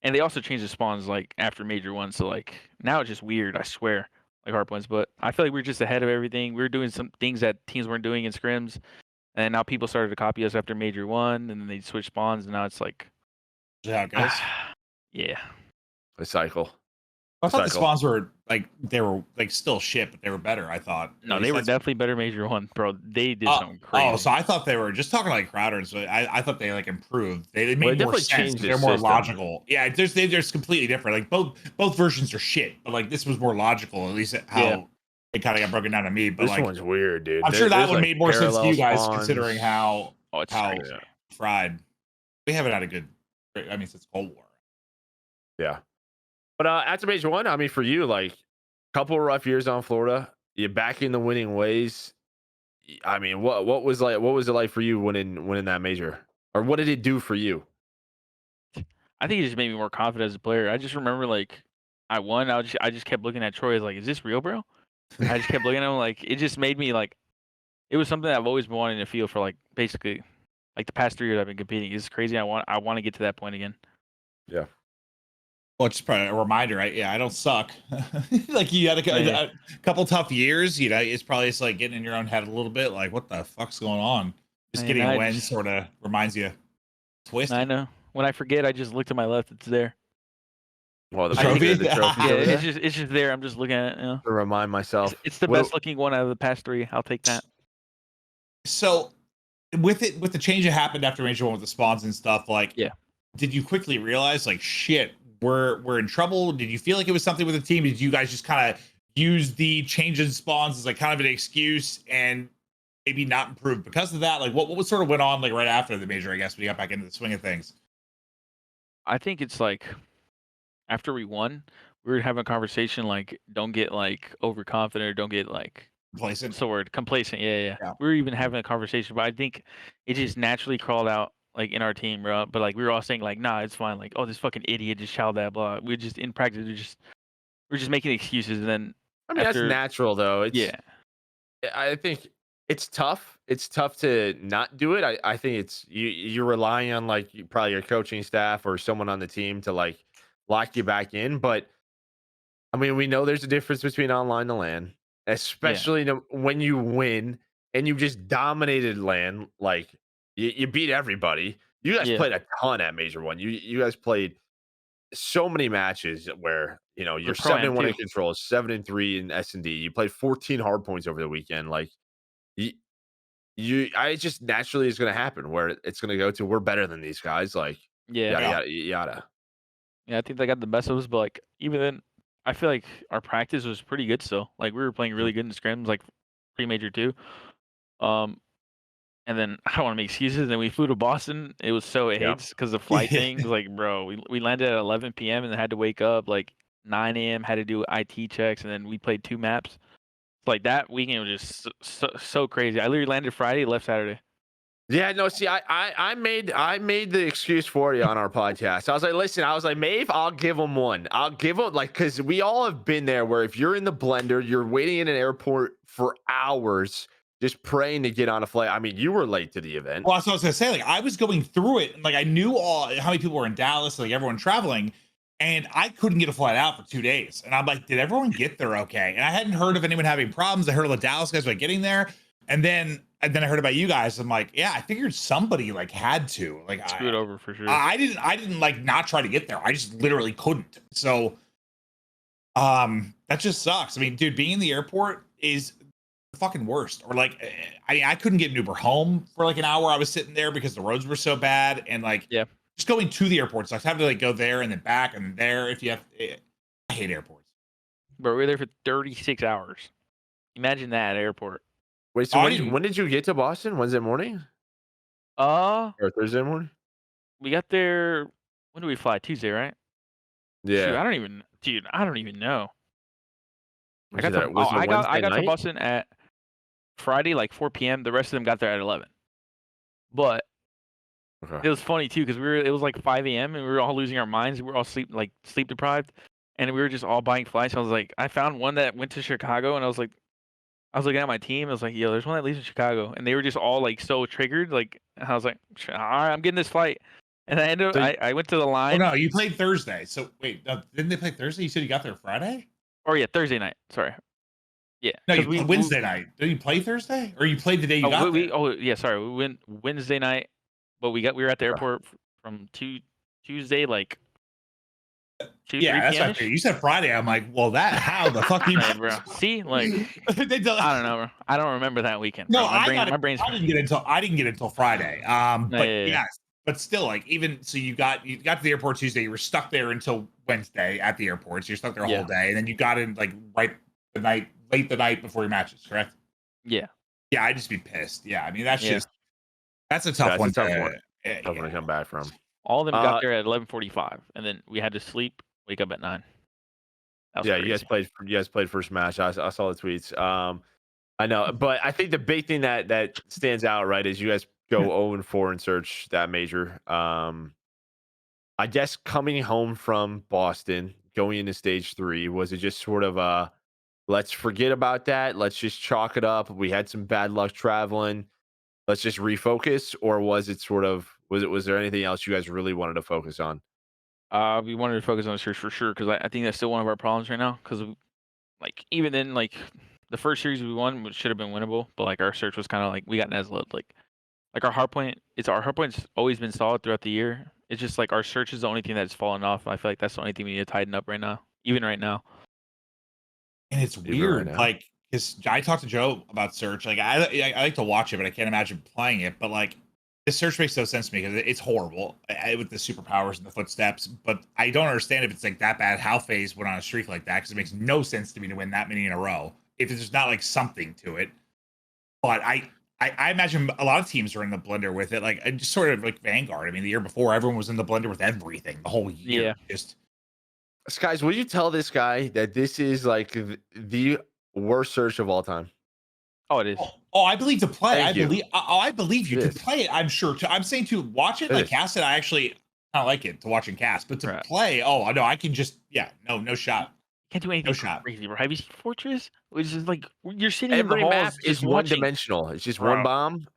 And they also changed the spawns like after Major 1, so like now it's just weird. I swear, like hardpoints. But I feel like we're just ahead of everything. We were doing some things that teams weren't doing in scrims, and now people started to copy us after Major 1, and then they switch spawns, and now it's like, Yeah, guys. yeah. A cycle. I thought the spawns were like they were like still shit, but they were better. I thought. No, they were definitely better Major 1, bro. They did something crazy. Oh, so I thought they were just talking like Crowder. So I thought they like improved. They made more sense. They're more logical. Yeah, they're completely different. Like both versions are shit, but like this was more logical. At least how it kind of got broken down to me. But this like one's weird, dude. I'm sure that one made more sense to you guys, spawns. considering how crazy. fried. We haven't had a good. I mean, since Cold War. Yeah. But after Major 1, I mean, for you, like, couple of rough years on Florida, you're back in the winning ways. I mean, what was it like for you winning that major, or what did it do for you? I think it just made me more confident as a player. I just remember, like, I won. I just kept looking at Troy as like, is this real, bro? I just kept looking at him like, it just made me like, it was something that I've always been wanting to feel for, like, basically like the past 3 years I've been competing. It's crazy. I want to get to that point again. Yeah. Well, it's probably a reminder, right? Yeah, I don't suck. Like you had a couple tough years, you know. It's probably just like getting in your own head a little bit, like what the fuck's going on? Just getting a win sort of reminds you. Twist. I know. When I forget, I just look to my left. It's there. Well, the trophy. Yeah, it's just there. I'm just looking at it. You know? To remind myself. It's the best looking one out of the past 3. I'll take that. So, with the change that happened after Major 1 with the spawns and stuff, like, did you quickly realize, like, shit, we're in trouble? Did you feel like it was something with the team? Did you guys just kind of use the change in spawns as like kind of an excuse and maybe not improve because of that? Like what sort of went on like right after the major, I guess, when you got back into the swing of things? I think it's like after we won, we were having a conversation like, don't get like overconfident or don't get like complacent. What's the word? Complacent. Yeah. We were even having a conversation, but I think it just naturally crawled out like in our team, bro. But like we were all saying like, nah, it's fine. Like, oh, this fucking idiot just shouted that, blah. We just in practice, we're just making excuses, and then I mean that's natural though. It's, I think it's tough. It's tough to not do it. I think it's you're relying on like probably your coaching staff or someone on the team to like lock you back in. But I mean, we know there's a difference between online and LAN, especially when you win and you just dominated LAN. Like you beat everybody. You guys played a ton at Major 1. You guys played so many matches where you're 7-1 in controls, 7-3 in S&D. You played 14 hard points over the weekend. Like it just naturally is going to happen where it's going to go to we're better than these guys. Like yada. Yeah, I think they got the best of us, but like even then, I feel like our practice was pretty good still. Like we were playing really good in scrims, like pre-major 2. And then I don't want to make excuses. And then we flew to Boston. It was so AIDS because the flight thing was like, bro, we landed at 11 p.m. and then had to wake up like 9 a.m. Had to do IT checks, and then we played 2 maps. Like that weekend was just so crazy. I literally landed Friday, left Saturday. Yeah, no, see, I made the excuse for you on our podcast. I was like, listen, I was like, Maeve, I'll give him one. I'll give him like, because we all have been there where if you're in the blender, you're waiting in an airport for hours, just praying to get on a flight. I mean, you were late to the event. Well, that's what I was gonna say. Like, I was going through it, and like I knew how many people were in Dallas, like everyone traveling, and I couldn't get a flight out for 2 days. And I'm like, did everyone get there okay? And I hadn't heard of anyone having problems. I heard of the Dallas guys like getting there, and then I heard about you guys. I'm like, yeah, I figured somebody like had to like Screwed over for sure. I didn't like not try to get there. I just literally couldn't. So, that just sucks. I mean, dude, being in the airport is the fucking worst. Or like, I couldn't get an Uber home for like an hour. I was sitting there because the roads were so bad, and like, Yeah. just going to the airport sucks. I have to like go there and then back and there. If you have, I hate airports. But we were there for 36 hours. Imagine that at airport. Wait, so I when did you get to Boston? Wednesday morning Uh, or Thursday morning? we got there. When did we fly? Tuesday, right? Shoot, Yeah, I don't even know. I Was got it to, that- was it I got Wednesday to night? Boston at Friday, like 4 p.m. The rest of them got there at 11. But Okay. it was funny too because it was like 5 a.m. and we were all losing our minds. We were all sleep deprived, and we were just all buying flights. I was like, I found one that went to Chicago, and I was looking at my team. I was like, yo, there's one that leaves in Chicago, and they were just all like so triggered. Like, I was like, all right, I'm getting this flight, and I ended up, So I went to the Oh line. no, you played Thursday. So wait, didn't they play Thursday? You said you got there Friday? Or yeah, Thursday night. Sorry. Yeah. No, 'cause you played Wednesday night. Did you play Thursday, or you played the day you got there? Oh yeah, sorry. We went Wednesday night, but we were at the airport from Tuesday, like 2, Yeah, 3 that's p.m. what I figured. You said Friday. I'm like, well, how the fuck you? Man, bro. See, like They don't- I don't know, bro. I don't remember that weekend. No, bro. My brain's I didn't get until Friday. But yeah. yes, but still, like even so, you got to the airport Tuesday. You were stuck there until Wednesday at the airport. So you're stuck there a Yeah. whole day, and then you got in like late the night before your matches. Correct? Yeah. Yeah, I'd just be pissed. Yeah, I mean that's Yeah. just that's a tough That's one. a tough to, one. yeah. Tough one to come back from. All of them Uh, got there at 11:45, and then we had to sleep, wake up at 9. That was Yeah, crazy. you guys played first match. I saw the tweets. I know, but I think the big thing that stands out, right, is you guys go 0-4 in search that major. I guess coming home from Boston, going into stage 3, was it just sort of let's forget about that, let's just chalk it up, we had some bad luck traveling, let's just refocus, or was it sort of was there anything else you guys really wanted to focus on? We wanted to focus on the search for sure because I think that's still one of our problems right now. Because like even then, like the first series we won, which should have been winnable, but like our search was kind of like we got Nesla. Like our hardpoint's always been solid throughout the year. It's just like our search is the only thing that's fallen off. I feel like that's the only thing we need to tighten up right now, even right now. And it's Even right weird, now. like because I talked to Joe about search. Like I like to watch it, but I can't imagine playing it. But like this search makes no sense to me because it's horrible with the superpowers and the footsteps. But I don't understand if it's like that bad. How FaZe went on a streak like that because it makes no sense to me to win that many in a row if there's not like something to it. But I imagine a lot of teams are in the blender with it, like just sort of like Vanguard. I mean, the year before, everyone was in the blender with everything the whole year. Yeah. Just Skyz, will you tell this guy that this is like the worst search of all time? Oh, it is. I believe to play. Thank you. I believe you It to is. play it. I'm sure. I'm saying to watch it, It like is. cast it. I actually kind of like it to watch and cast, but to Right. play, oh no, I can just no shot. Can't do anything shot. crazy, bro. Have you seen Fortress? Which is like you're sitting Every in the map halls is just one watching. dimensional. It's just Bro.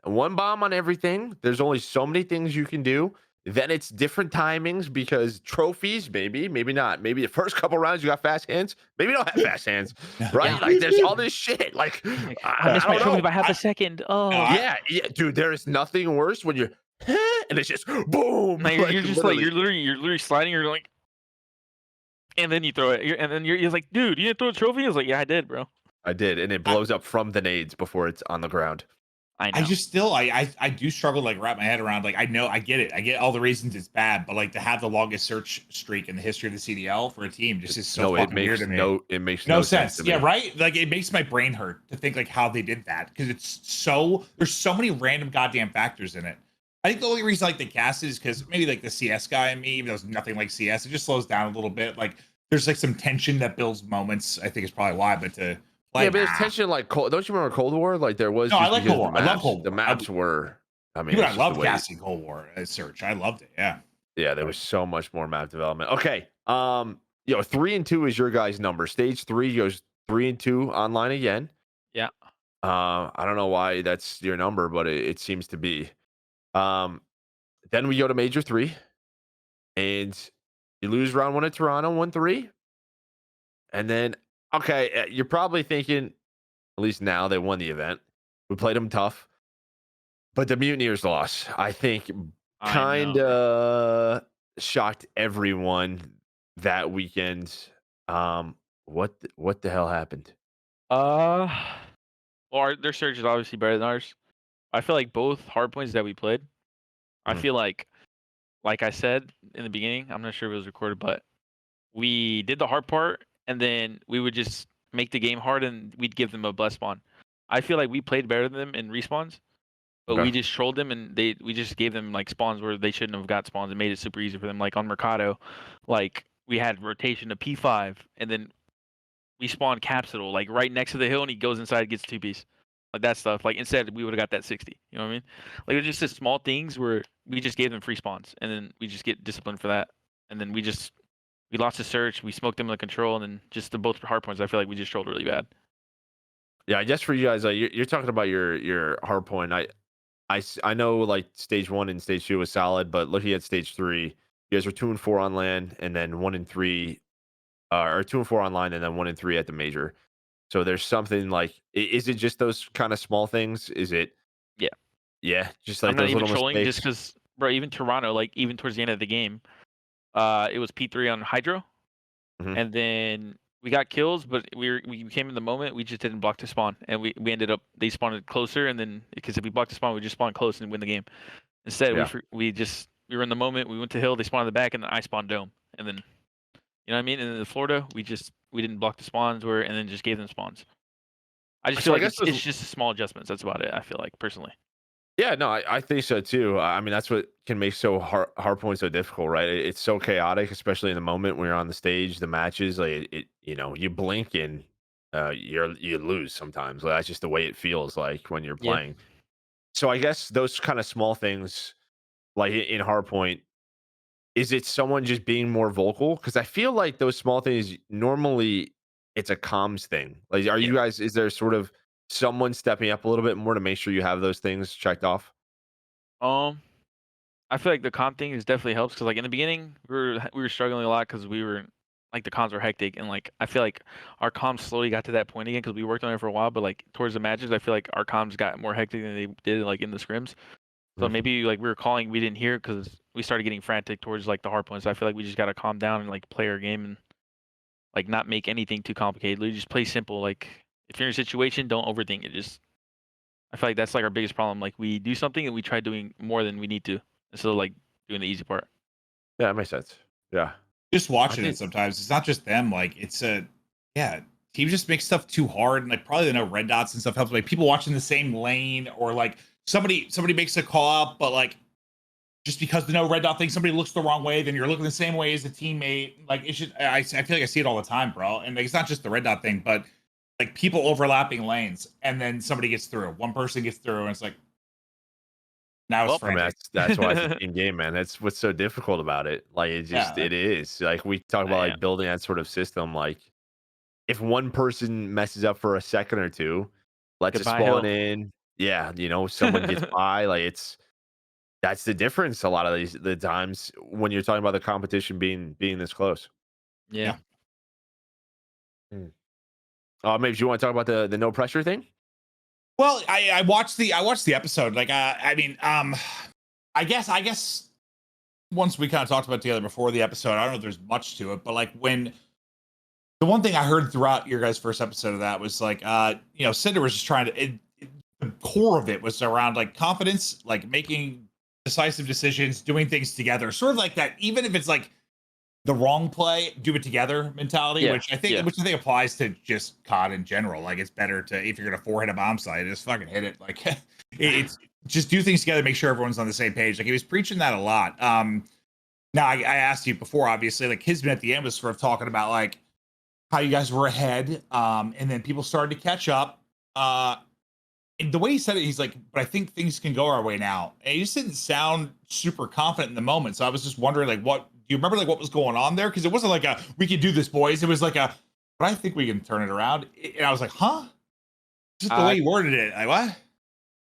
one bomb on everything. There's only so many things you can do. Then it's different timings because trophies, maybe not. Maybe the first couple rounds you got fast hands. Maybe you don't have fast hands, right? Yeah. Like there's all this shit. Like I missed my don't trophy know. by half a second. Oh, I- Yeah, dude. There is nothing worse when you're and it's just boom. like, like, you're just like you're literally sliding. You're like, and then you throw it, and then you're like, dude, you didn't throw a trophy. I was like, yeah, I did, bro. I did, and it blows up from the nades before it's on the ground. I know. I just still I do struggle to like wrap my head around. Like I know I get it. I get all the reasons it's bad, but like to have the longest search streak in the history of the CDL for a team just is so No, it fucking weird makes to me. it makes No sense. sense. To me. Yeah, right? Like it makes my brain hurt to think like how they did that because there's so many random goddamn factors in it. I think the only reason I like the cast is because maybe like the CS guy in me, even though it's nothing like CS, it just slows down a little bit. Like there's like some tension that builds moments. I think is probably why, but to play Yeah, but there's tension like don't you remember Cold War? Like there was. No, I just like because Cold War. the I love maps- Cold The War. maps were I mean, Dude, it's I just love the way. casting Cold War Search. I loved it. Yeah. Yeah, there was so much more map development. Okay. 3 and 2 is your guys' number. Stage 3 goes 3 and 2 online again. Yeah. I don't know why that's your number, but it seems to be. Then we go to Major 3, and you lose round 1 at Toronto 1-3. And then, okay, you're probably thinking, at least now they won the event. We played them tough, but the Mutineers lost. I think I kind know. of shocked everyone that weekend. What the hell happened? Well, their surge is obviously better than ours. I feel like both hard points that we played. I Mhm. feel like I said in the beginning, I'm not sure if it was recorded, but we did the hard part, and then we would just make the game hard, and we'd give them a bless spawn. I feel like we played better than them in respawns, but we Okay. just trolled them, and we just gave them like spawns where they shouldn't have got spawns, and made it super easy for them. Like on Mercado, like we had rotation to P5, and then we spawned Capsule like right next to the hill, and he goes inside, gets 2-piece. Like that stuff. Like instead, we would have got that 60. You know what I mean? Like it was just the small things where we just gave them free spawns, and then we just get disciplined for that. And then we lost the search, we smoked them in the control, and then just the both hard points. I feel like we just trolled really bad. Yeah, I guess for you guys, you're talking about your hard point. I know like stage 1 and stage 2 was solid, but looking at stage 3, you guys were 2 and 4 on land, and then 1 and 3, or 2 and 4 online, and then 1 and 3 at the major. So there's something like, is it just those kind of small things? Is it? Yeah. Yeah, just I'm like not those even little trolling just mistakes. because, bro. Even Toronto, like even towards the end of the game, it was P3 on Hydra, Mhm. and then we got kills, but we came in the moment. We just didn't block the spawn, and we ended up they spawned closer, and then because if we blocked the spawn, we just spawned close and win the game. Instead, Yeah. we were in the moment. We went to hill, they spawned in the back, and then I spawned dome, and then you know what I mean. And then the Florida, we didn't block the spawns, and then just gave them spawns. I just So feel I like guess it's those. just small adjustments. That's about it. I feel like personally. Yeah, no, I think so too. I mean, that's what can make hard points so difficult, right? It's so chaotic, especially in the moment when you're on the stage, the matches. Like you blink and you lose sometimes. Like, that's just the way it feels like when you're Yeah. playing. So I guess those kind of small things, like in hardpoint, is it someone just being more vocal? Because I feel like those small things normally it's a comms thing. Like, are Yeah. you guys? Is there sort of someone stepping up a little bit more to make sure you have those things checked off? I feel like the comp thing is definitely helps because like in the beginning we were struggling a lot because we were like the comms were hectic, and like I feel like our comms slowly got to that point again because we worked on it for a while, but like towards the matches I feel like our comms got more hectic than they did like in the scrims. So Mhm. maybe like we were calling, we didn't hear because we started getting frantic towards like the hard points. I feel like we just gotta calm down and like play our game and like not make anything too complicated. Literally just play simple. Like if you're in a situation, don't overthink it. Just I feel like that's like our biggest problem. Like we do something and we try doing more than we need to instead of like doing the easy part. Yeah, that makes sense. Yeah. Just I watching it think sometimes. It's not just them. Like yeah, teams just make stuff too hard, and like probably no red dots and stuff helps. Like people watching the same lane, or like somebody makes a call out, but like just because the no red dot thing, somebody looks the wrong way, then you're looking the same way as the teammate. Like it's just I feel like I see it all the time, bro. And like, it's not just the red dot thing, but like people overlapping lanes, and then somebody gets through. One person gets through, and it's like now it's Well, I mean, frantic. that's why it's a team game, man. That's what's so difficult about it. Like Yeah, it is. Like we talk about yeah. like building that sort of system. Like if one person messes up for a second or two, lets it Goodbye, spawn Hill. in. Yeah, someone gets by. Like that's the difference. A lot of the times when you're talking about the competition being this close. Yeah. Yeah. Maybe do you want to talk about the no pressure thing? well, I watched the episode. Like I mean, I guess once we kind of talked about it together before the episode, I don't know if there's much to it, but like when the one thing I heard throughout your guys' first episode of that was like, Cinder was just trying to. The core of it was around like confidence, like making decisive decisions, doing things together, sort of like that. Even if it's like the wrong play, do it together mentality, Yeah, which I think applies to just COD in general. Like it's better to if you're gonna four-hit a bomb site, just fucking hit it. Like it's just do things together, make sure everyone's on the same page. Like he was preaching that a lot. Now I asked you before, obviously, like Kismet at the end was sort of talking about like how you guys were ahead, and then people started to catch up. and the way he said it, he's like, but I think things can go our way now. And he just didn't sound super confident in the moment. So I was just wondering, like, what do you remember, like, what was going on there? Because it wasn't like a we can do this, boys. It was like a, but I think we can turn it around. And I was like, huh? Just the way he worded it. Like, what?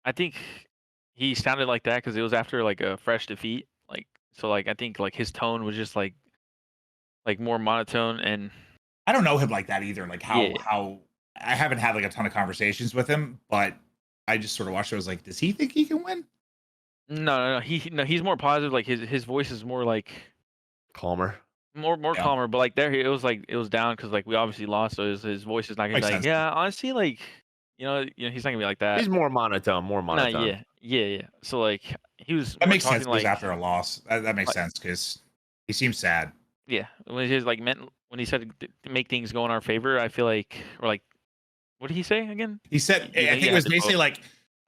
I think he sounded like that because it was after like a fresh defeat. Like so, like I think like his tone was just like more monotone and I don't know him like that either. Like Yeah. how I haven't had like a ton of conversations with him, but I just sort of watched it. I was like, does he think he can win? no, he's more positive. Like his voice is more like Calmer. more Yeah. calmer. But like there, it was down because like we obviously lost, so his voice is not gonna Makes be like sense. yeah. Honestly, like he's not gonna be like that. He's more monotone. Nah, yeah. So like he was. That more makes sense talking, because like, after a loss, that makes like- sense because he seems sad. Yeah, when he like meant when he said to make things go in our favor, I feel like or like what did he say again? He said, Yeah, I think yeah, it was I basically suppose.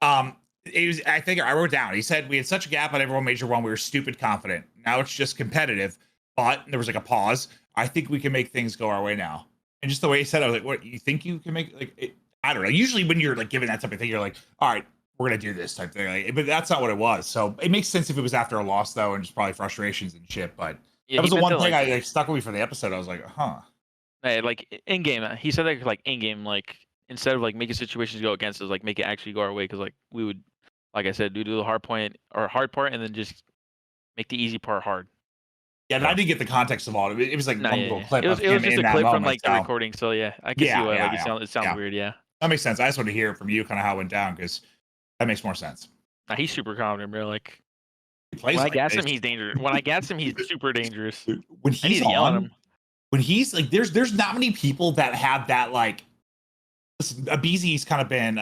like, it was, I think I wrote down, he said, we had such a gap on everyone major one. We were stupid confident. Now it's just competitive. But there was like a pause. I think we can make things go our way now. And just the way he said it, I was like, what, you think you can make, like, I don't know. Usually when you're like giving that type of thing, you're like, all right, we're going to do this type thing. Like, but that's not what it was. So it makes sense if it was after a loss though, and just probably frustrations and shit. But Yeah, that was he the meant one to, thing like, I like, stuck with me for the episode. I was like, huh. like in game. He said that like in game, like instead of like making situations go against us, like make it actually go our way. Because like we would, like I said, do the hard part, and then just make the easy part hard. Yeah, and I didn't get the context of all of it. It was like No, one yeah, little yeah. clip. It was of just him a in that clip from moment, like the so recording. So yeah, I can see why. Yeah, Like it sounds yeah. weird. Yeah. That makes sense. I just want to hear it from you, kind of how it went down, because that makes more sense. Nah, he's super confident, bro. Like He plays when I like gas this. him, he's dangerous. When I gas him, he's super dangerous. When I need he's to yell at on, him. when he's like, there's not many people that have that like. Listen, Abizi's kind of been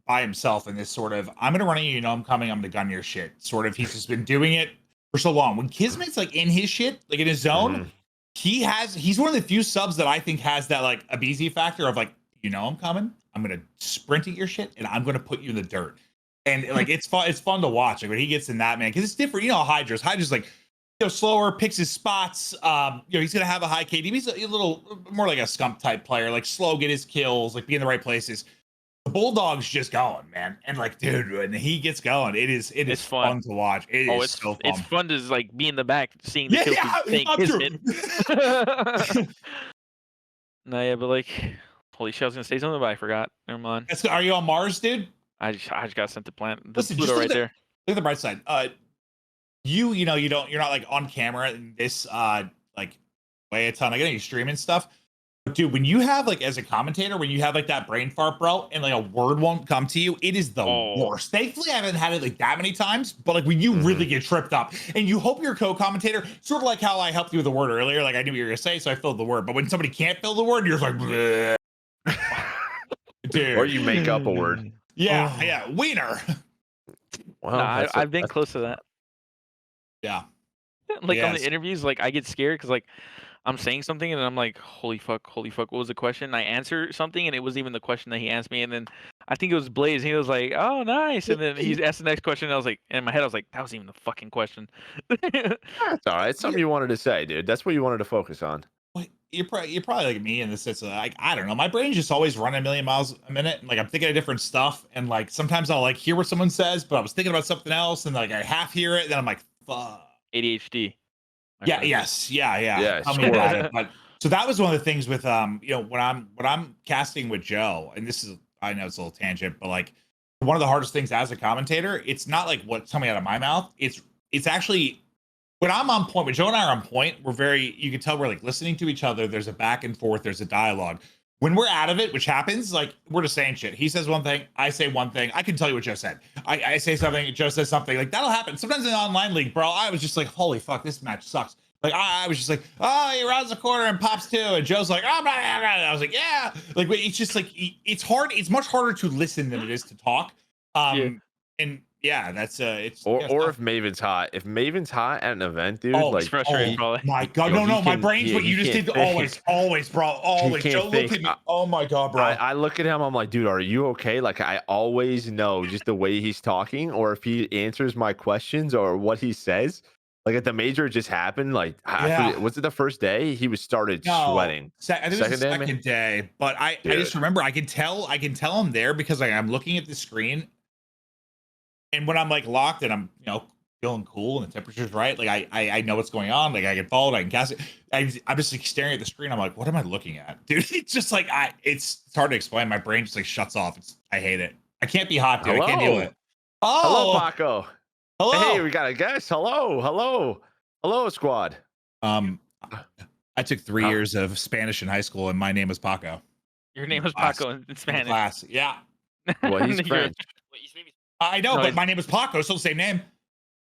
by himself in this sort of I'm gonna run at you, you know I'm coming, I'm gonna gun your shit. Sort of, he's just been doing it for so long. When Kismet's like in his shit, like in his zone, he's one of the few subs that I think has that like Abizi factor of like, you know I'm coming, I'm gonna sprint at your shit, and I'm gonna put you in the dirt. And like it's fun to watch like when he gets in that, man, because it's different. You know, Hydra's like, you know, slower, picks his spots. You know, he's gonna have a high KD. He's a little more like a scump type player, like slow, get his kills, like be in the right places. The Bulldog's just going, man, and like, dude, when he gets going, it's fun to watch. It's so fun. It's fun to like be in the back, seeing the kills fake Kismet. No, yeah, but like, holy shit, I was gonna say something, but I forgot. Never mind. Are you on Mars, dude? I just got sent to planet. Listen, Pluto right there. Look at the bright side. You know, you're not like on camera in this like way a ton. I get you streaming stuff. But dude, when you have like as a commentator, when you have like that brain fart, bro, and like a word won't come to you, it is the worst. Thankfully, I haven't had it like that many times, but like when you really get tripped up and you hope your co-commentator, sort of like how I helped you with the word earlier, like I knew what you were gonna say, so I filled the word. But when somebody can't fill the word, you're just like, dude. Or you make up a word. Yeah, wiener. Well, Nah, I've been close to that. Yeah. Like on the interviews, like I get scared because like I'm saying something and then I'm like, holy fuck, what was the question? And I answer something and it wasn't even the question that he asked me. And then I think it was Blaze. He was like, oh, nice. And then he asked the next question. And I was like, in my head, I was like, that wasn't even the fucking question. That's all right. It's something you wanted to say, dude. That's what you wanted to focus on. You're probably like me in the sense of like, I don't know, my brain's just always running a million miles a minute, and like I'm thinking of different stuff, and like sometimes I'll like hear what someone says, but I was thinking about something else, and like I half hear it, then I'm like, fuck. ADHD. Yeah, Yeah, tell me about it. But so that was one of the things with you know, when I'm casting with Joe, and this is, I know it's a little tangent, but like one of the hardest things as a commentator, it's not like what's coming out of my mouth, it's actually when I'm on point, when Joe and I are on point, you can tell we're like listening to each other. There's a back and forth, there's a dialogue. When we're out of it, which happens, like we're just saying shit. He says one thing, I say one thing. I can tell you what Joe said. I say something, Joe says something. Like that'll happen. Sometimes in an online league, bro, I was just like, holy fuck, this match sucks. Like I was just like, oh, he rounds the corner and pops two, and Joe's like, oh, I was like, yeah. Like it's just like it's hard. It's much harder to listen than it is to talk. And yeah, that's it's or if Maven's hot. If Maven's hot at an event, dude, like frustrating, probably. My God, no, my brain's what you just did. Always, bro, always. Joe, look at me. Oh my God, bro. I look at him. I'm like, dude, are you okay? Like I always know just the way he's talking, or if he answers my questions or what he says. Like at the major, it just happened. Like, Yeah. was it the first day? He was started sweating. I think it was the second day, but I just remember I can tell I'm there because like, I'm looking at the screen, and when I'm like locked and I'm feeling cool and the temperature's right, like I know what's going on. Like I can follow it, I can cast it. I'm just like staring at the screen. I'm like, what am I looking at, dude? It's just like it's hard to explain. My brain just like shuts off. I hate it. I can't be hot, dude. Hello. I can't do it. Hello, Oh, Paco. hello. Hey, we got a guest. Hello, squad. I took 3 years of Spanish in high school, and my name was Paco. Your name was Paco in Spanish. Class, yeah. Well, he's French. I know, No, but my name is Paco. Still the same name.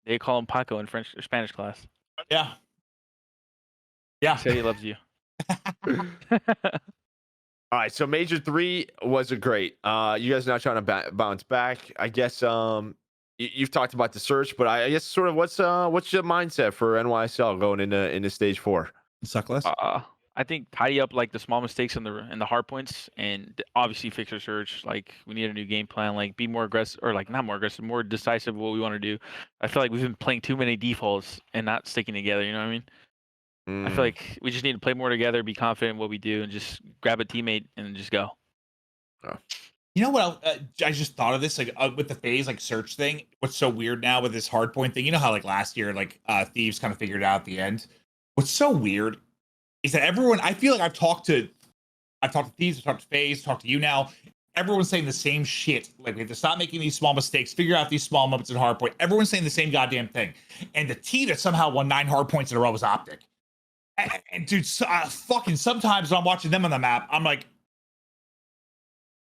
They call him Paco in French or Spanish class. Yeah. Yeah. He said he loves you. All right, so Major 3 was a great. You guys are now trying to bounce back. I guess you've talked about the search, but I guess sort of what's your mindset for NYSL going into stage 4? Suck less. I think tidy up like the small mistakes in the hard points, and obviously fix our search. Like we need a new game plan. Like be more aggressive, or like not more aggressive, more decisive. What we want to do. I feel like we've been playing too many defaults and not sticking together. You know what I mean? I feel like we just need to play more together, be confident in what we do, and just grab a teammate and just go. You know what? I just thought of this, like with the phase like search thing. What's so weird now with this hard point thing? You know how like last year, like Thieves kind of figured it out at the end. What's so weird is that everyone. I feel like I've talked to Thieves, I've talked to FaZe, talked to you now. Everyone's saying the same shit. Like we have to stop making these small mistakes, figure out these small moments in hard point. Everyone's saying the same goddamn thing. And the T that somehow won 9 hard points in a row was Optic. And dude, fucking sometimes when I'm watching them on the map, I'm like,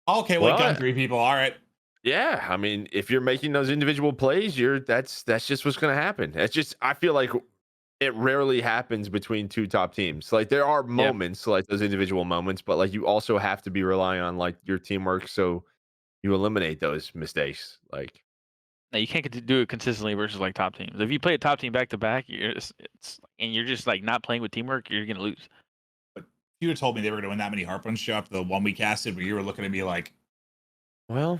okay, well, gun 3 people, all right. Yeah, I mean, if you're making those individual plays, that's just what's gonna happen. It's just I feel like it rarely happens between 2 top teams. Like there are moments, like those individual moments, but like you also have to be relying on like your teamwork so you eliminate those mistakes. Like Now you can't do it consistently versus like top teams. If you play a top team back to back, you're just like not playing with teamwork, you're gonna lose. But if you had told me they were gonna win that many hard points show after the one we casted, where you were looking at me like, well,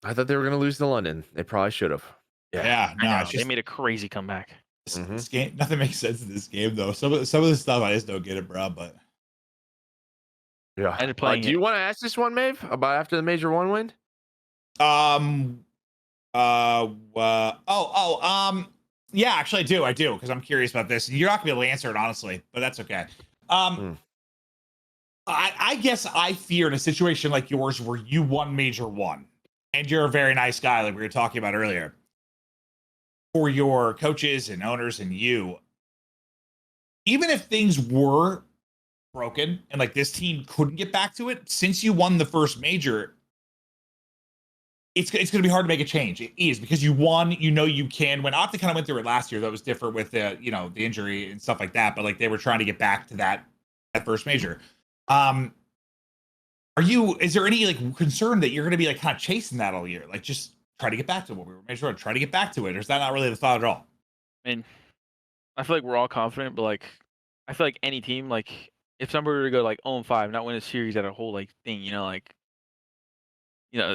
I thought they were gonna lose to London. They probably should have. Yeah, no, they made a crazy comeback. This game, nothing makes sense in this game though. Some of the stuff I just don't get it, bro. But yeah, do you want to ask this one, Maeve, about after the Major 1 win? Yeah, actually I do because I'm curious about this. You're not gonna be able to answer it honestly, but that's okay. I guess I fear in a situation like yours where you won Major 1 and you're a very nice guy, like we were talking about earlier, for your coaches and owners and you, even if things were broken and like this team couldn't get back to it, since you won the first major, it's going to be hard to make a change. It is because you won, you can win. Optic kind of went through it last year. That was different with the injury and stuff like that. But like they were trying to get back to that first major. Is there any like concern that you're going to be like kind of chasing that all year? Like just try to get back to what we were major, try to get back to it. Or is that not really the thought at all? I mean, I feel like we're all confident, but like, I feel like any team, like if somebody were to go like 0-5, not win a series at a whole like thing,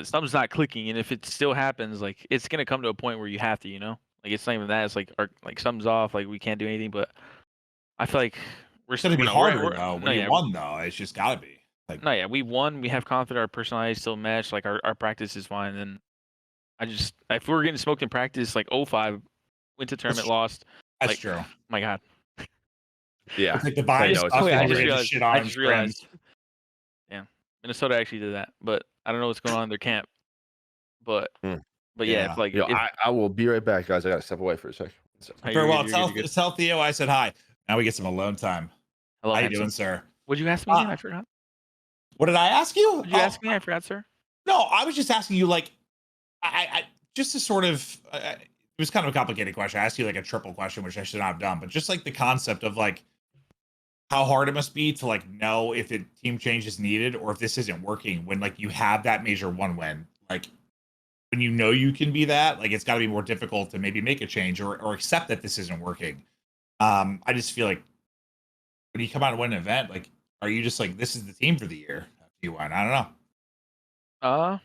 something's not clicking, and if it still happens, like it's gonna come to a point where you have to, like it's not even that. It's like something's off, like we can't do anything. But I feel like it's gonna be harder though. When you won though, it's just gotta be. Like, we won. We have confidence. Our personalities still match. Like our practice is fine. And if we were getting smoked in practice, like 0-5, went to tournament, lost. That's true. My God. Yeah. It's like the bias. I just realized. Yeah, Minnesota actually did that, but I don't know what's going on in their camp. But yeah, I will be right back, guys. I gotta step away for a second. Very well. Tell Theo I said hi. Now we get some alone time. Hello, how you doing, sir? Would you ask me again? I forgot. What did I ask you? Did you ask me? I forgot, sir. No, I was just asking you, like, I just to sort of, it was kind of a complicated question. I asked you like a triple question, which I should not have done, but just like the concept of like how hard it must be to like know if a team change is needed or if this isn't working when like you have that major 1 win. Like when you can be that, like it's got to be more difficult to maybe make a change or accept that this isn't working. I just feel like when you come out and win an event, like, are you just like, this is the team for the year after you win? I don't know.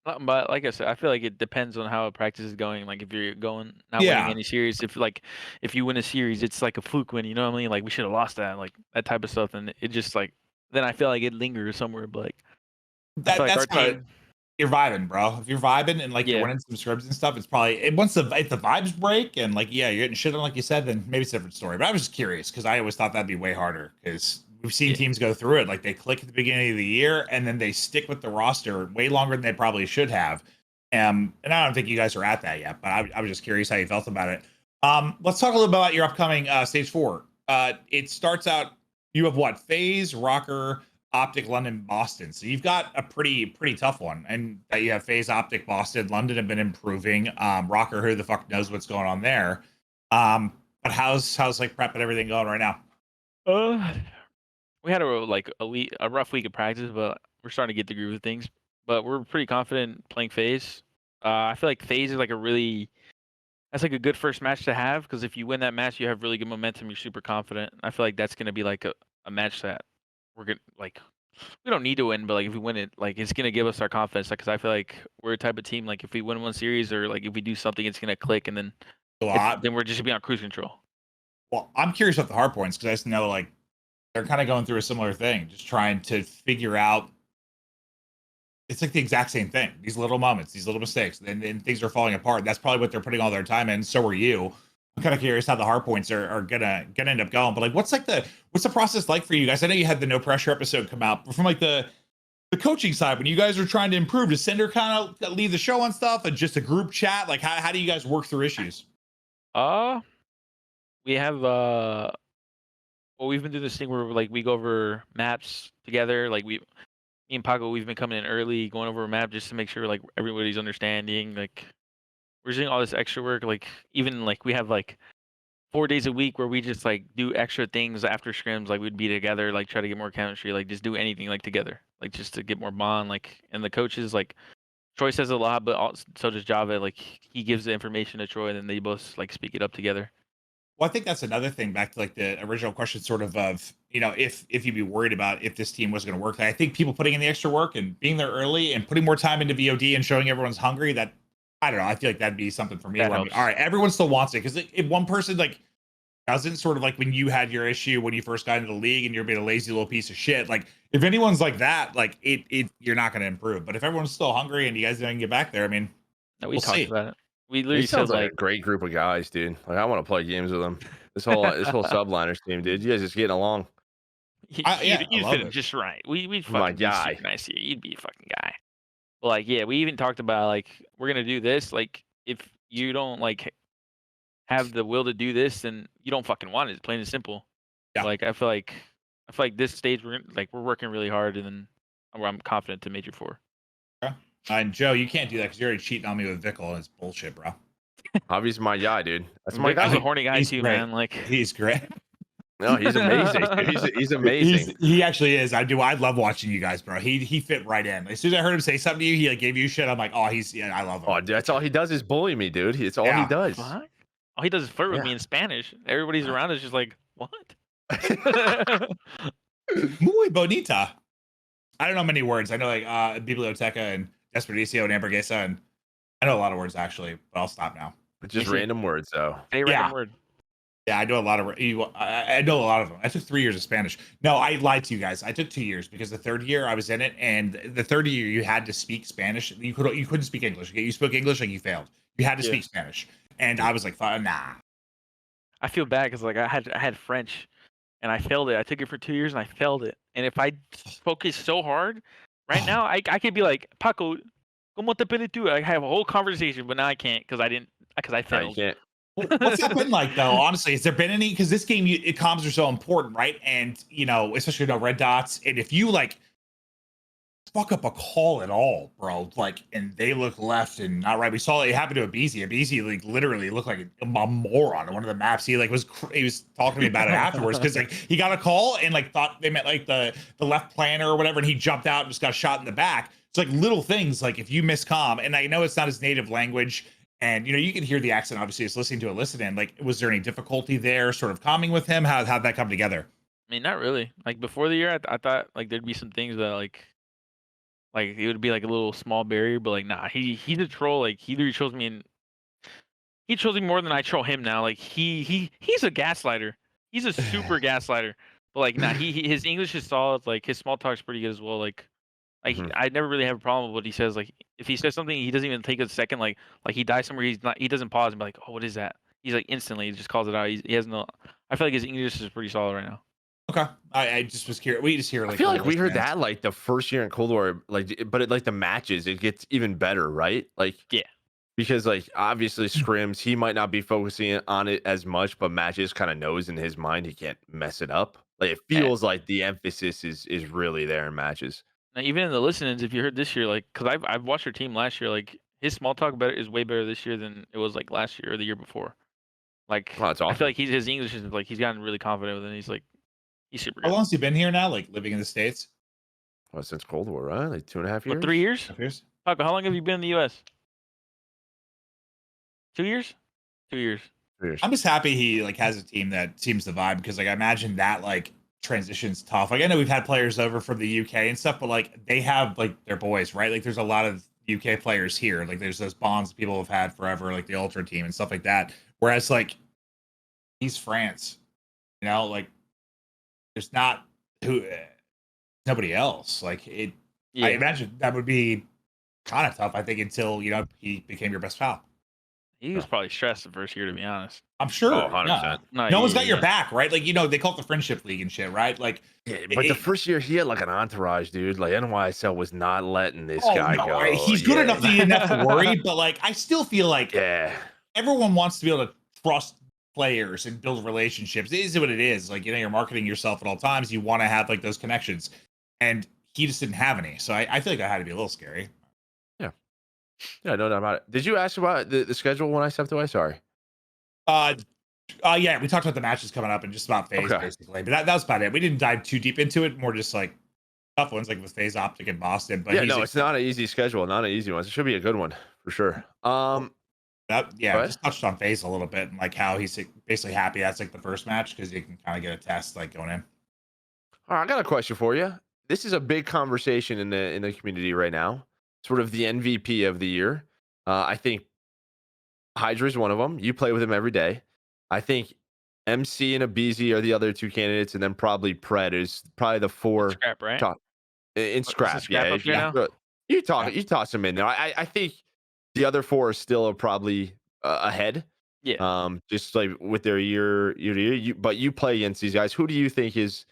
But like I said, I feel like it depends on how a practice is going. Like if you're going not winning Yeah, any series, if you win a series, it's like a fluke win. You know what I mean? Like we should have lost that, like that type of stuff, and it just like then I feel like it lingers somewhere. But like I feel like that's our kind of team, you're vibing, bro. If you're vibing and like you're yeah, winning some scrims and stuff, it's probably once if the vibes break and like yeah, you're getting shit on like you said, then maybe it's a different story. But I was just curious because I always thought that'd be way harder because we've seen yeah, teams go through it. Like they click at the beginning of the year and then they stick with the roster way longer than they probably should have. And I don't think you guys are at that yet, but I was just curious how you felt about it. Let's talk a little bit about your upcoming stage 4. It starts out you have what phase rocker Optic, London, Boston. So you've got a pretty tough one. And that you have Phase, Optic, Boston, London have been improving. Rocker, who the fuck knows what's going on there? But how's like prep and everything going right now? uh, we had a rough week of practice, but we're starting to get the groove of things. But we're pretty confident playing phase. I feel like phase is like that's like a good first match to have because if you win that match, you have really good momentum. You're super confident. I feel like that's gonna be like a match that we're gonna like. We don't need to win, but like if we win it, like it's gonna give us our confidence. Like, cause I feel like we're a type of team. Like if we win one series or like if we do something, it's gonna click, and then A lot. then we're just gonna be on cruise control. Well, I'm curious about the hard points because I just know like they're kind of going through a similar thing, just trying to figure out. It's like the exact same thing. These little moments, these little mistakes, then things are falling apart. That's probably what they're putting all their time in. So are you. I'm kind of curious how the hard points are gonna end up going. But like, what's the process like for you guys? I know you had the No Pressure episode come out, but from like the coaching side, when you guys are trying to improve, does Cinder kind of lead the show on stuff and just a group chat? Like, how do you guys work through issues? Uh, we have well, we've been doing this thing where like we go over maps together. Like me and Paco, we've been coming in early, going over a map just to make sure like everybody's understanding. Like we're doing all this extra work. Like even like we have like 4 days a week where we just like do extra things after scrims. Like we'd be together, like try to get more chemistry, like just do anything like together, like just to get more bond. Like and the coaches like Troy says a lot, but also, so does Java. Like he gives the information to Troy, and then they both like speak it up together. Well, I think that's another thing back to like the original question, sort of if you'd be worried about if this team was going to work. I think people putting in the extra work and being there early and putting more time into VOD and showing everyone's hungry. That I don't know. I feel like that'd be something for me. That Where helps. all right, everyone still wants it because if one person like doesn't, sort of like when you had your issue when you first got into the league and you're being a lazy little piece of shit. Like if anyone's like that, like it you're not going to improve. But if everyone's still hungry and you guys don't get back there, I mean, No, we we'll talked see. about it. We He literally said sounds like a like great group of guys, dude. Like I want to play games with them. This whole subliners team, dude. You guys just getting along. Yeah, I you'd love fit in it. just right. We'd My fucking be guy. super nice here. You'd be a fucking guy. But like yeah, we even talked about like we're gonna do this. Like if you don't like have the will to do this, then you don't fucking want it. It's plain and simple. Yeah. Like I feel like this stage we're working really hard, and then I'm confident to major 4. Yeah. And Joe, you can't do that because you're already cheating on me with Vickle, and it's bullshit, bro. Javi's my guy, dude. That's my Vic's a guy. horny guy He's too, great. man. Like He's great. No, he's amazing. Dude. He's amazing. He actually is. I love watching you guys, bro. He fit right in. As soon as I heard him say something to you, he like gave you shit. I'm like, oh, I love him. Oh, dude, that's all he does is bully me, dude. It's all Yeah. he does. what? All he does is flirt with Yeah. me in Spanish. Everybody's around us just like what? Muy bonita. I don't know many words. I know like biblioteca and desperdício and hamburguesa, and I know a lot of words actually, but I'll stop now. Just They say- random words, though. Say a Yeah. random word. Yeah, I know a lot of. I know a lot of them. I took 3 years of Spanish. No, I lied to you guys. I took 2 years because the third year I was in it, and the third year you had to speak Spanish. You couldn't speak English. Okay, you spoke English, like you failed. You had to Yeah. speak Spanish, and I was like, nah. I feel bad because like I had French, and I failed it. I took it for 2 years and I failed it. And if I focus so hard, right now I could be like Paco, ¿cómo te pide tú? I have a whole conversation, but now I can't because I No, you failed. can't. What's that been like though? Honestly, has there been any? Because this game, comms are so important, right? And especially red dots. And if you like fuck up a call at all, bro, like, and they look left and not right. We saw it happen to Abizi. Abizi like literally looked like a moron on one of the maps. He like was talking to me about it afterwards because like he got a call and like thought they meant like the left planner or whatever, and he jumped out and just got shot in the back. It's like little things like if you miss comm, and I know it's not his native language. And you can hear the accent. Obviously, it's listening to it. Listen, like, was there any difficulty there, sort of calming with him? How'd that come together? I mean, not really. Like before the year, I thought like there'd be some things that like Like it would be like a little small barrier, but like nah, he's a troll. Like he literally trolls me, and he trolls me more than I troll him now. Like he's a gaslighter. He's a super gaslighter. But like nah, his English is solid. Like his small talk's pretty good as well. Like I never really have a problem with what he says. Like if he says something, he doesn't even take a second. Like he dies somewhere, he doesn't pause and be like, oh, what is that? He's like instantly he just calls it out. He has no. I feel like his English is pretty solid right now. Okay, I just was curious. We just hear like I feel like we heard that like the first year in Cold War, like, but it, like the matches, it gets even better, right? Like, Yeah. Because like obviously scrims, he might not be focusing on it as much, but matches kind of knows in his mind he can't mess it up. Like it feels like the emphasis is really there in matches. Now, even in the listenings, if you heard this year, like, cause I've watched your team last year, like his small talk is way better this year than it was like last year or the year before. Like, Oh, that's I awesome. feel like his English is like he's gotten really confident with it. He's like, he's super good. How long has he been here now? Like living in the States? Well, since Cold War, right? Like 2.5 years. What, 3 years? 2 years? Paco, how long have you been in the US? 2 years? 2 years. 3 years. I'm just happy he like has a team that seems to vibe because like I imagine that like transition's tough. Like I know we've had players over from the UK and stuff, but like they have like their boys, right? Like there's a lot of UK players here. Like there's those bonds people have had forever, like the Ultra team and stuff like that. Whereas like he's France, you know, like there's not nobody else. Like it. Yeah. I imagine that would be kind of tough. I think until you know he became your best pal. He was probably stressed the first year, to be honest. I'm sure. Oh, 100%. Yeah. No one's got your back, right? Like, you know, they call it the friendship league and shit, right? Like, Yeah, but the first year he had like an entourage, dude. Like NYSL was not letting this guy go. Right? He's good enough that you didn't have to worry, but like, I still feel like everyone wants to be able to trust players and build relationships. It is what it is. Like, you know, you're marketing yourself at all times. You want to have like those connections, and he just didn't have any. So I feel like that had to be a little scary. Yeah, no doubt about it. Did you ask about the schedule when I stepped away? Sorry. Yeah, we talked about the matches coming up and just about phase basically, but that was about it. We didn't dive too deep into it. More just like tough ones like with Phase Optic in Boston. But yeah, no, it's not an easy schedule, not an easy one. It should be a good one for sure. Just touched on Phase a little bit and like how he's basically happy that's like the first match because you can kind of get a test like going in. All right, I got a question for you. This is a big conversation in the community right now. Sort of the MVP of the year. I think Hydra is one of them. You play with him every day. I think MC and Abizi are the other two candidates, and then probably Pred is probably the four. Scrap, right? In Scrap, yeah. You toss him in there. I think the other four are still probably ahead. Yeah. Just like with their year, but you play against these guys. Who do you think is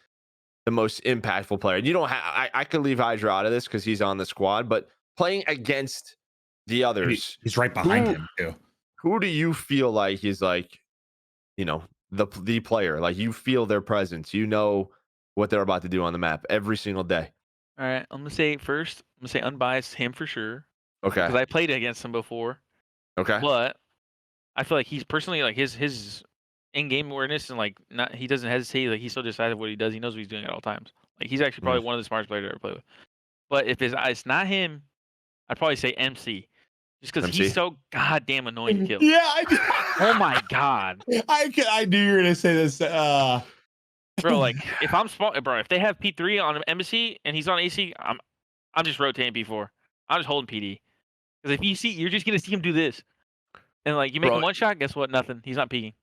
the most impactful player? And you don't have. I could leave Hydra out of this because he's on the squad, but playing against the others, he's right behind him too. Who do you feel like is like, you know, the player? Like you feel their presence. You know what they're about to do on the map every single day. All right, I'm gonna say first. I'm gonna say unbiased him for sure. Okay. Because I played against him before. Okay. But I feel like he's personally like his in-game awareness and like not he doesn't hesitate. Like he's so decided what he does. He knows what he's doing at all times. Like he's actually probably one of the smartest players I ever played with. But if it's not him, I'd probably say MC. Just because he's so goddamn annoying to kill. Yeah. Oh my god. I knew you were gonna say this. Bro, like if I'm if they have P3 on embassy and he's on AC, I'm just rotating P4. I'm just holding PD. Because if you're just gonna see him do this, and like you make him one shot, guess what? Nothing. He's not peeking.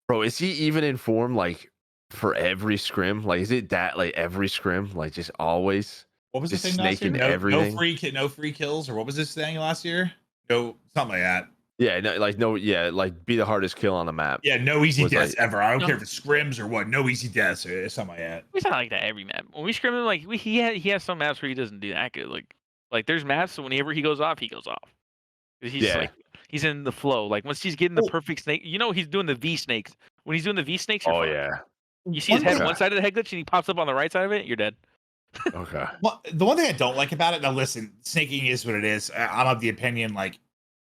Bro, is he even in form like for every scrim? Like, is it that like every scrim, like just always? What was just the thing last year? everything? No free kills, or what was this thing last year? No, something like that. Yeah, like be the hardest kill on the map. Yeah, no easy deaths ever. I don't care if it's scrims or what. No easy deaths or something like that. It's not like that every map. When we scrim him, like he has some maps where he doesn't do that good. Like there's maps whenever he goes off, he goes off. He's like he's in the flow. Like once he's getting the perfect snake, you know he's doing the V snakes. When he's doing the V snakes, you're fine. You see his head on one side of the head glitch and he pops up on the right side of it, you're dead. Okay. Well, the one thing I don't like about it, now listen, snaking is what it is. I'm of the opinion like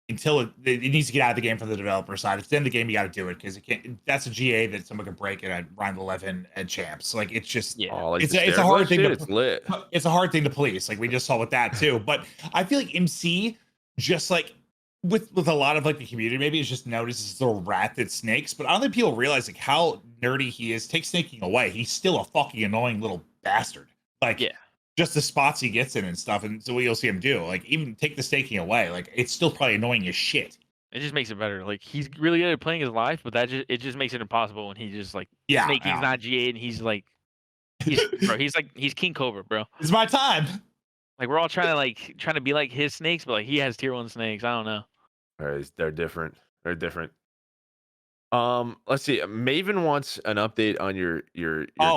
until it needs to get out of the game from the developer side. If it's in the game, you got to do it because it can't. That's a GA that someone can break it at round 11 at champs. Like it's just it's a hard thing. It's lit. It's a hard thing to police. Like we just saw with that too. But I feel like MC just like with a lot of like the community, maybe it's just noticed this little rat that snakes. But I don't think people realize like how nerdy he is. Take snaking away, he's still a fucking annoying little bastard. Like just the spots he gets in and stuff. And so what you'll see him do, like even take the staking away, like it's still probably annoying as shit. It just makes it better. Like he's really good at playing his life, but it just makes it impossible when he just like Yeah, snaking's not G8 and he's like he's King Cobra, bro. It's my time. Like we're all trying to be like his snakes, but like he has tier 1 snakes. I don't know. They're different. They're different. Let's see. Maven wants an update on your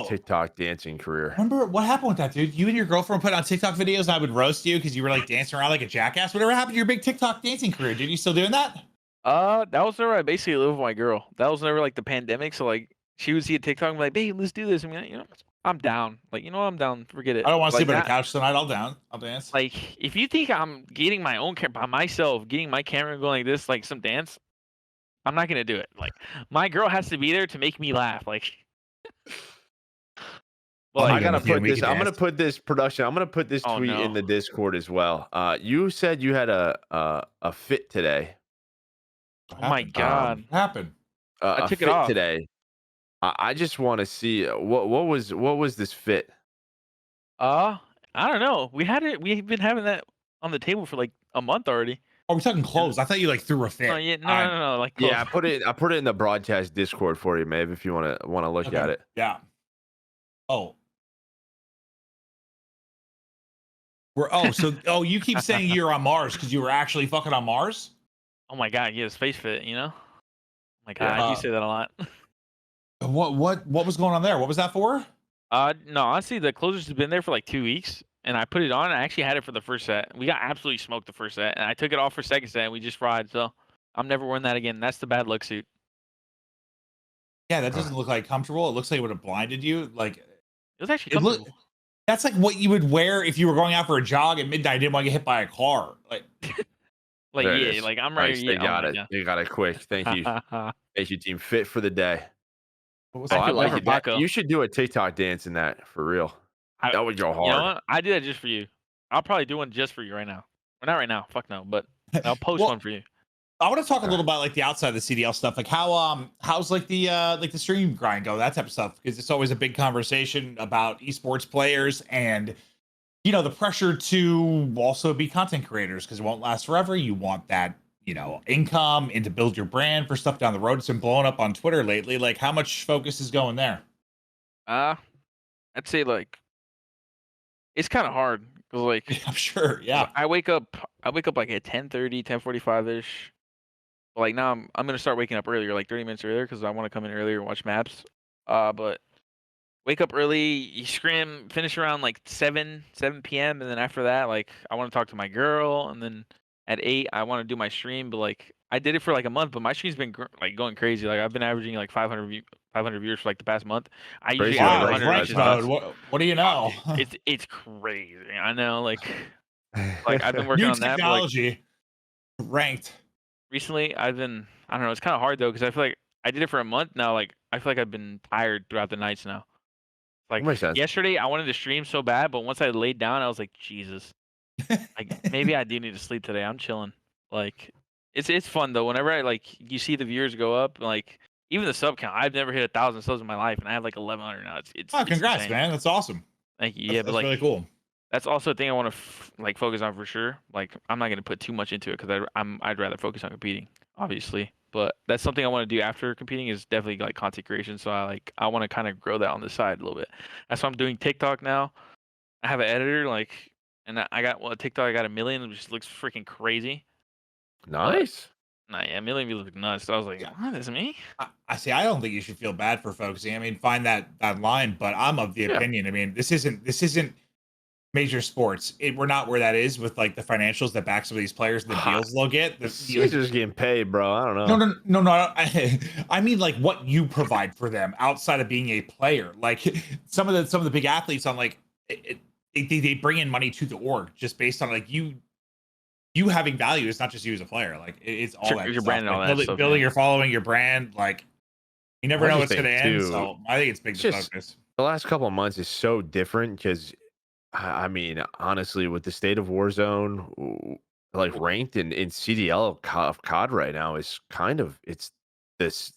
TikTok dancing career. Remember what happened with that, dude? You and your girlfriend put on TikTok videos and I would roast you because you were like dancing around like a jackass. Whatever happened to your big TikTok dancing career? Dude, you still doing that? That was never I basically lived with my girl. That was never like the pandemic. So like she would see a TikTok and be like, babe, let's do this. I mean, I'm down. Like, I'm down. Forget it. I don't want to like sleep on the couch tonight. I'll dance. Like, if you think I'm getting my own camera by myself, getting my camera going like this, like some dance, I'm not gonna do it. Like, my girl has to be there to make me laugh. Like, well, I gotta put this. I'm gonna put this production. I'm gonna put this tweet in the Discord as well. You said you had a fit today. Oh my god! What happened? I took it off today. I just want to see what was this fit. I don't know. We've been having that on the table for like a month already. Oh, we're talking clothes. I thought you like threw a fit. Oh, yeah, no. Like yeah, I put it in the broadcast Discord for you, Maeve, if you want to look at it. Yeah. Oh. You keep saying you're on Mars because you were actually fucking on Mars? Oh my god, yeah, space fit, Oh my god, I do say that a lot. What was going on there? What was that for? No, honestly, the closers has been there for like 2 weeks, and I put it on. I actually had it for the first set. We got absolutely smoked the first set, and I took it off for second set, and we just fried. So I'm never wearing that again. That's the bad luck suit. Yeah, that doesn't look like comfortable. It looks like it would have blinded you. Like it was actually comfortable. That's like what you would wear if you were going out for a jog at midnight and didn't want to get hit by a car. Like, like I'm ready. Nice, got it. You got it quick. Thank you. Thank you, team. Fit for the day. I like it. You should do a TikTok dance in that for real. That would go hard. You know what? I do that just for you. I'll probably do one just for you right now. Well, not right now. Fuck no. But I'll post one for you. I want to talk a little about like the outside of the CDL stuff, like how's like the stream grind go, that type of stuff, because it's always a big conversation about esports players and the pressure to also be content creators because it won't last forever. You want that income and to build your brand for stuff down the road. It's been blowing up on Twitter lately. Like, how much focus is going there? I'd say like it's kind of hard because like I'm sure, yeah. I wake up like at 10:30, 10:45 ish. Like now I'm gonna start waking up earlier, like 30 minutes earlier, because I want to come in earlier and watch maps. But wake up early, you scrim, finish around like 7 p.m. and then after that, like I want to talk to my girl, and then at 8 I want to do my stream. But like I did it for like a month, but my stream's been like going crazy. Like I've been averaging like 500 viewers for like the past month. I usually have 100. What do you know? It's crazy. I know, like I've been working on that. Technology ranked. Recently, I don't know. It's kind of hard though because I feel like I did it for a month now. Like I feel like I've been tired throughout the nights now. Like yesterday, I wanted to stream so bad, but once I laid down, I was like, Jesus, like maybe I do need to sleep today. I'm chilling. Like it's fun though. Whenever you see the viewers go up, like even the sub count. I've never hit 1,000 subs in my life, and I have like 1,100 now. It's congrats, man. That's awesome. Thank you. That's really cool. That's also a thing I want to focus on for sure. Like I'm not gonna put too much into it because I'd rather focus on competing, obviously. But that's something I want to do after competing is definitely like content creation. So I want to kind of grow that on the side a little bit. That's why I'm doing TikTok now. I have an editor and I got TikTok. I got 1 million, which looks freaking crazy. Nice. Nah, yeah, 1 million views look nuts. So I was like, what is me? I see. I don't think you should feel bad for focusing. I mean, find that line, but I'm of the opinion. I mean, this isn't major sports. We're not where that is with like the financials that back some of these players, the deals they'll get. Cesar's getting paid, bro. I don't know. No. I mean like what you provide for them outside of being a player. Like some of the big athletes on like they bring in money to the org just based on like you having value. It's not just you as a player. Like it's all that your stuff. brand and all like, that building your following, your brand. Like you never know what's going to end. So I think it's big to focus. The last couple of months is so different because. I mean, honestly, with the state of Warzone, like ranked in CDL of COD right now is kind of it's this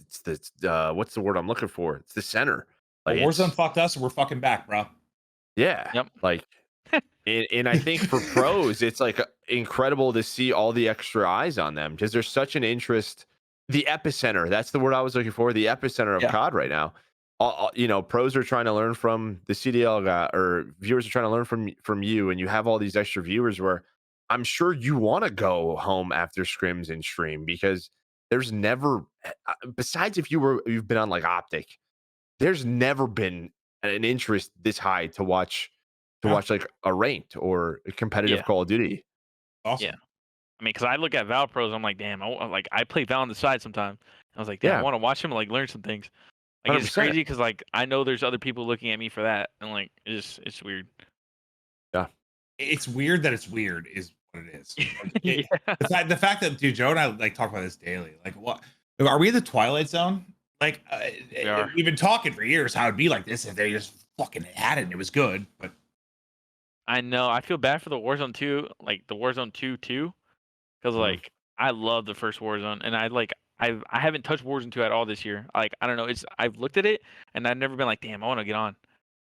what's the word I'm looking for? It's the center. Like Warzone fucked us, and we're fucking back, bro. Yeah. Yep. Like And I think for pros, it's like incredible to see all the extra eyes on them because there's such an interest. The epicenter, that's the word I was looking for. The epicenter of Yeah. COD right now. Pros are trying to learn from the CDL guy, or viewers are trying to learn from you, and you have all these extra viewers where I'm sure you want to go home after scrims and stream because there's never, besides if you've been on like Optic, there's never been an interest this high to watch like a ranked or a competitive Call of Duty. Awesome. Yeah. I mean, because I look at Val pros, I'm like, damn, I play Val on the side sometimes. I was like, damn, I want to watch him like learn some things. Like, it's 100%. crazy because like I know there's other people looking at me for that, and like it's weird. Yeah, it's weird that it's weird is what it is. Yeah. The fact that dude, Joe and I like talk about this daily. Like, what are we in the Twilight Zone? Like, we've been talking for years how it'd be like this if they just fucking had it and it was good. But I know I feel bad for the Warzone 2, like the Warzone 2 too, because like I love the first Warzone, and I haven't touched Warzone 2 at all this year. Like, I don't know, I've looked at it and I've never been like, damn, I want to get on.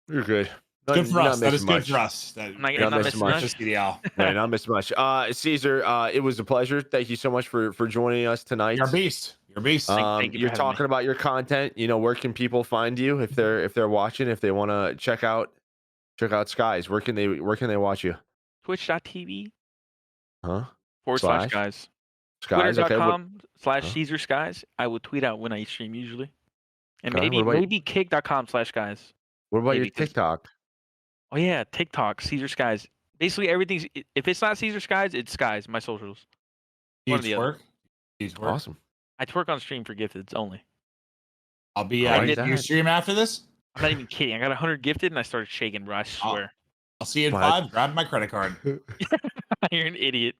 You're good. Good for us. That is good for us. I'm not missing much. Just CDL. No, not missing much. Caesar, it was a pleasure. Thank you so much for joining us tonight. You're a beast. You're a beast. Thank you. You're talking about your content. Where can people find you if they're watching? If they want to check out Skyz, where can they watch you? Twitch.tv. Huh? /Skyz. Skyz. Twitter.com/Cesar Skyz. I will tweet out when I stream usually. And maybe kick.com/Skyz. What about your TikTok? Oh yeah, TikTok, Cesar Skyz. Basically everything's, if it's not Cesar Skyz, it's Skyz, my socials. One of the other. Awesome. I twerk on stream for gifteds only. I'll be you stream after this? I'm not even kidding. I got 100 gifted and I started shaking, bro. I swear. I'll see you in 5. Grab my credit card. You're an idiot.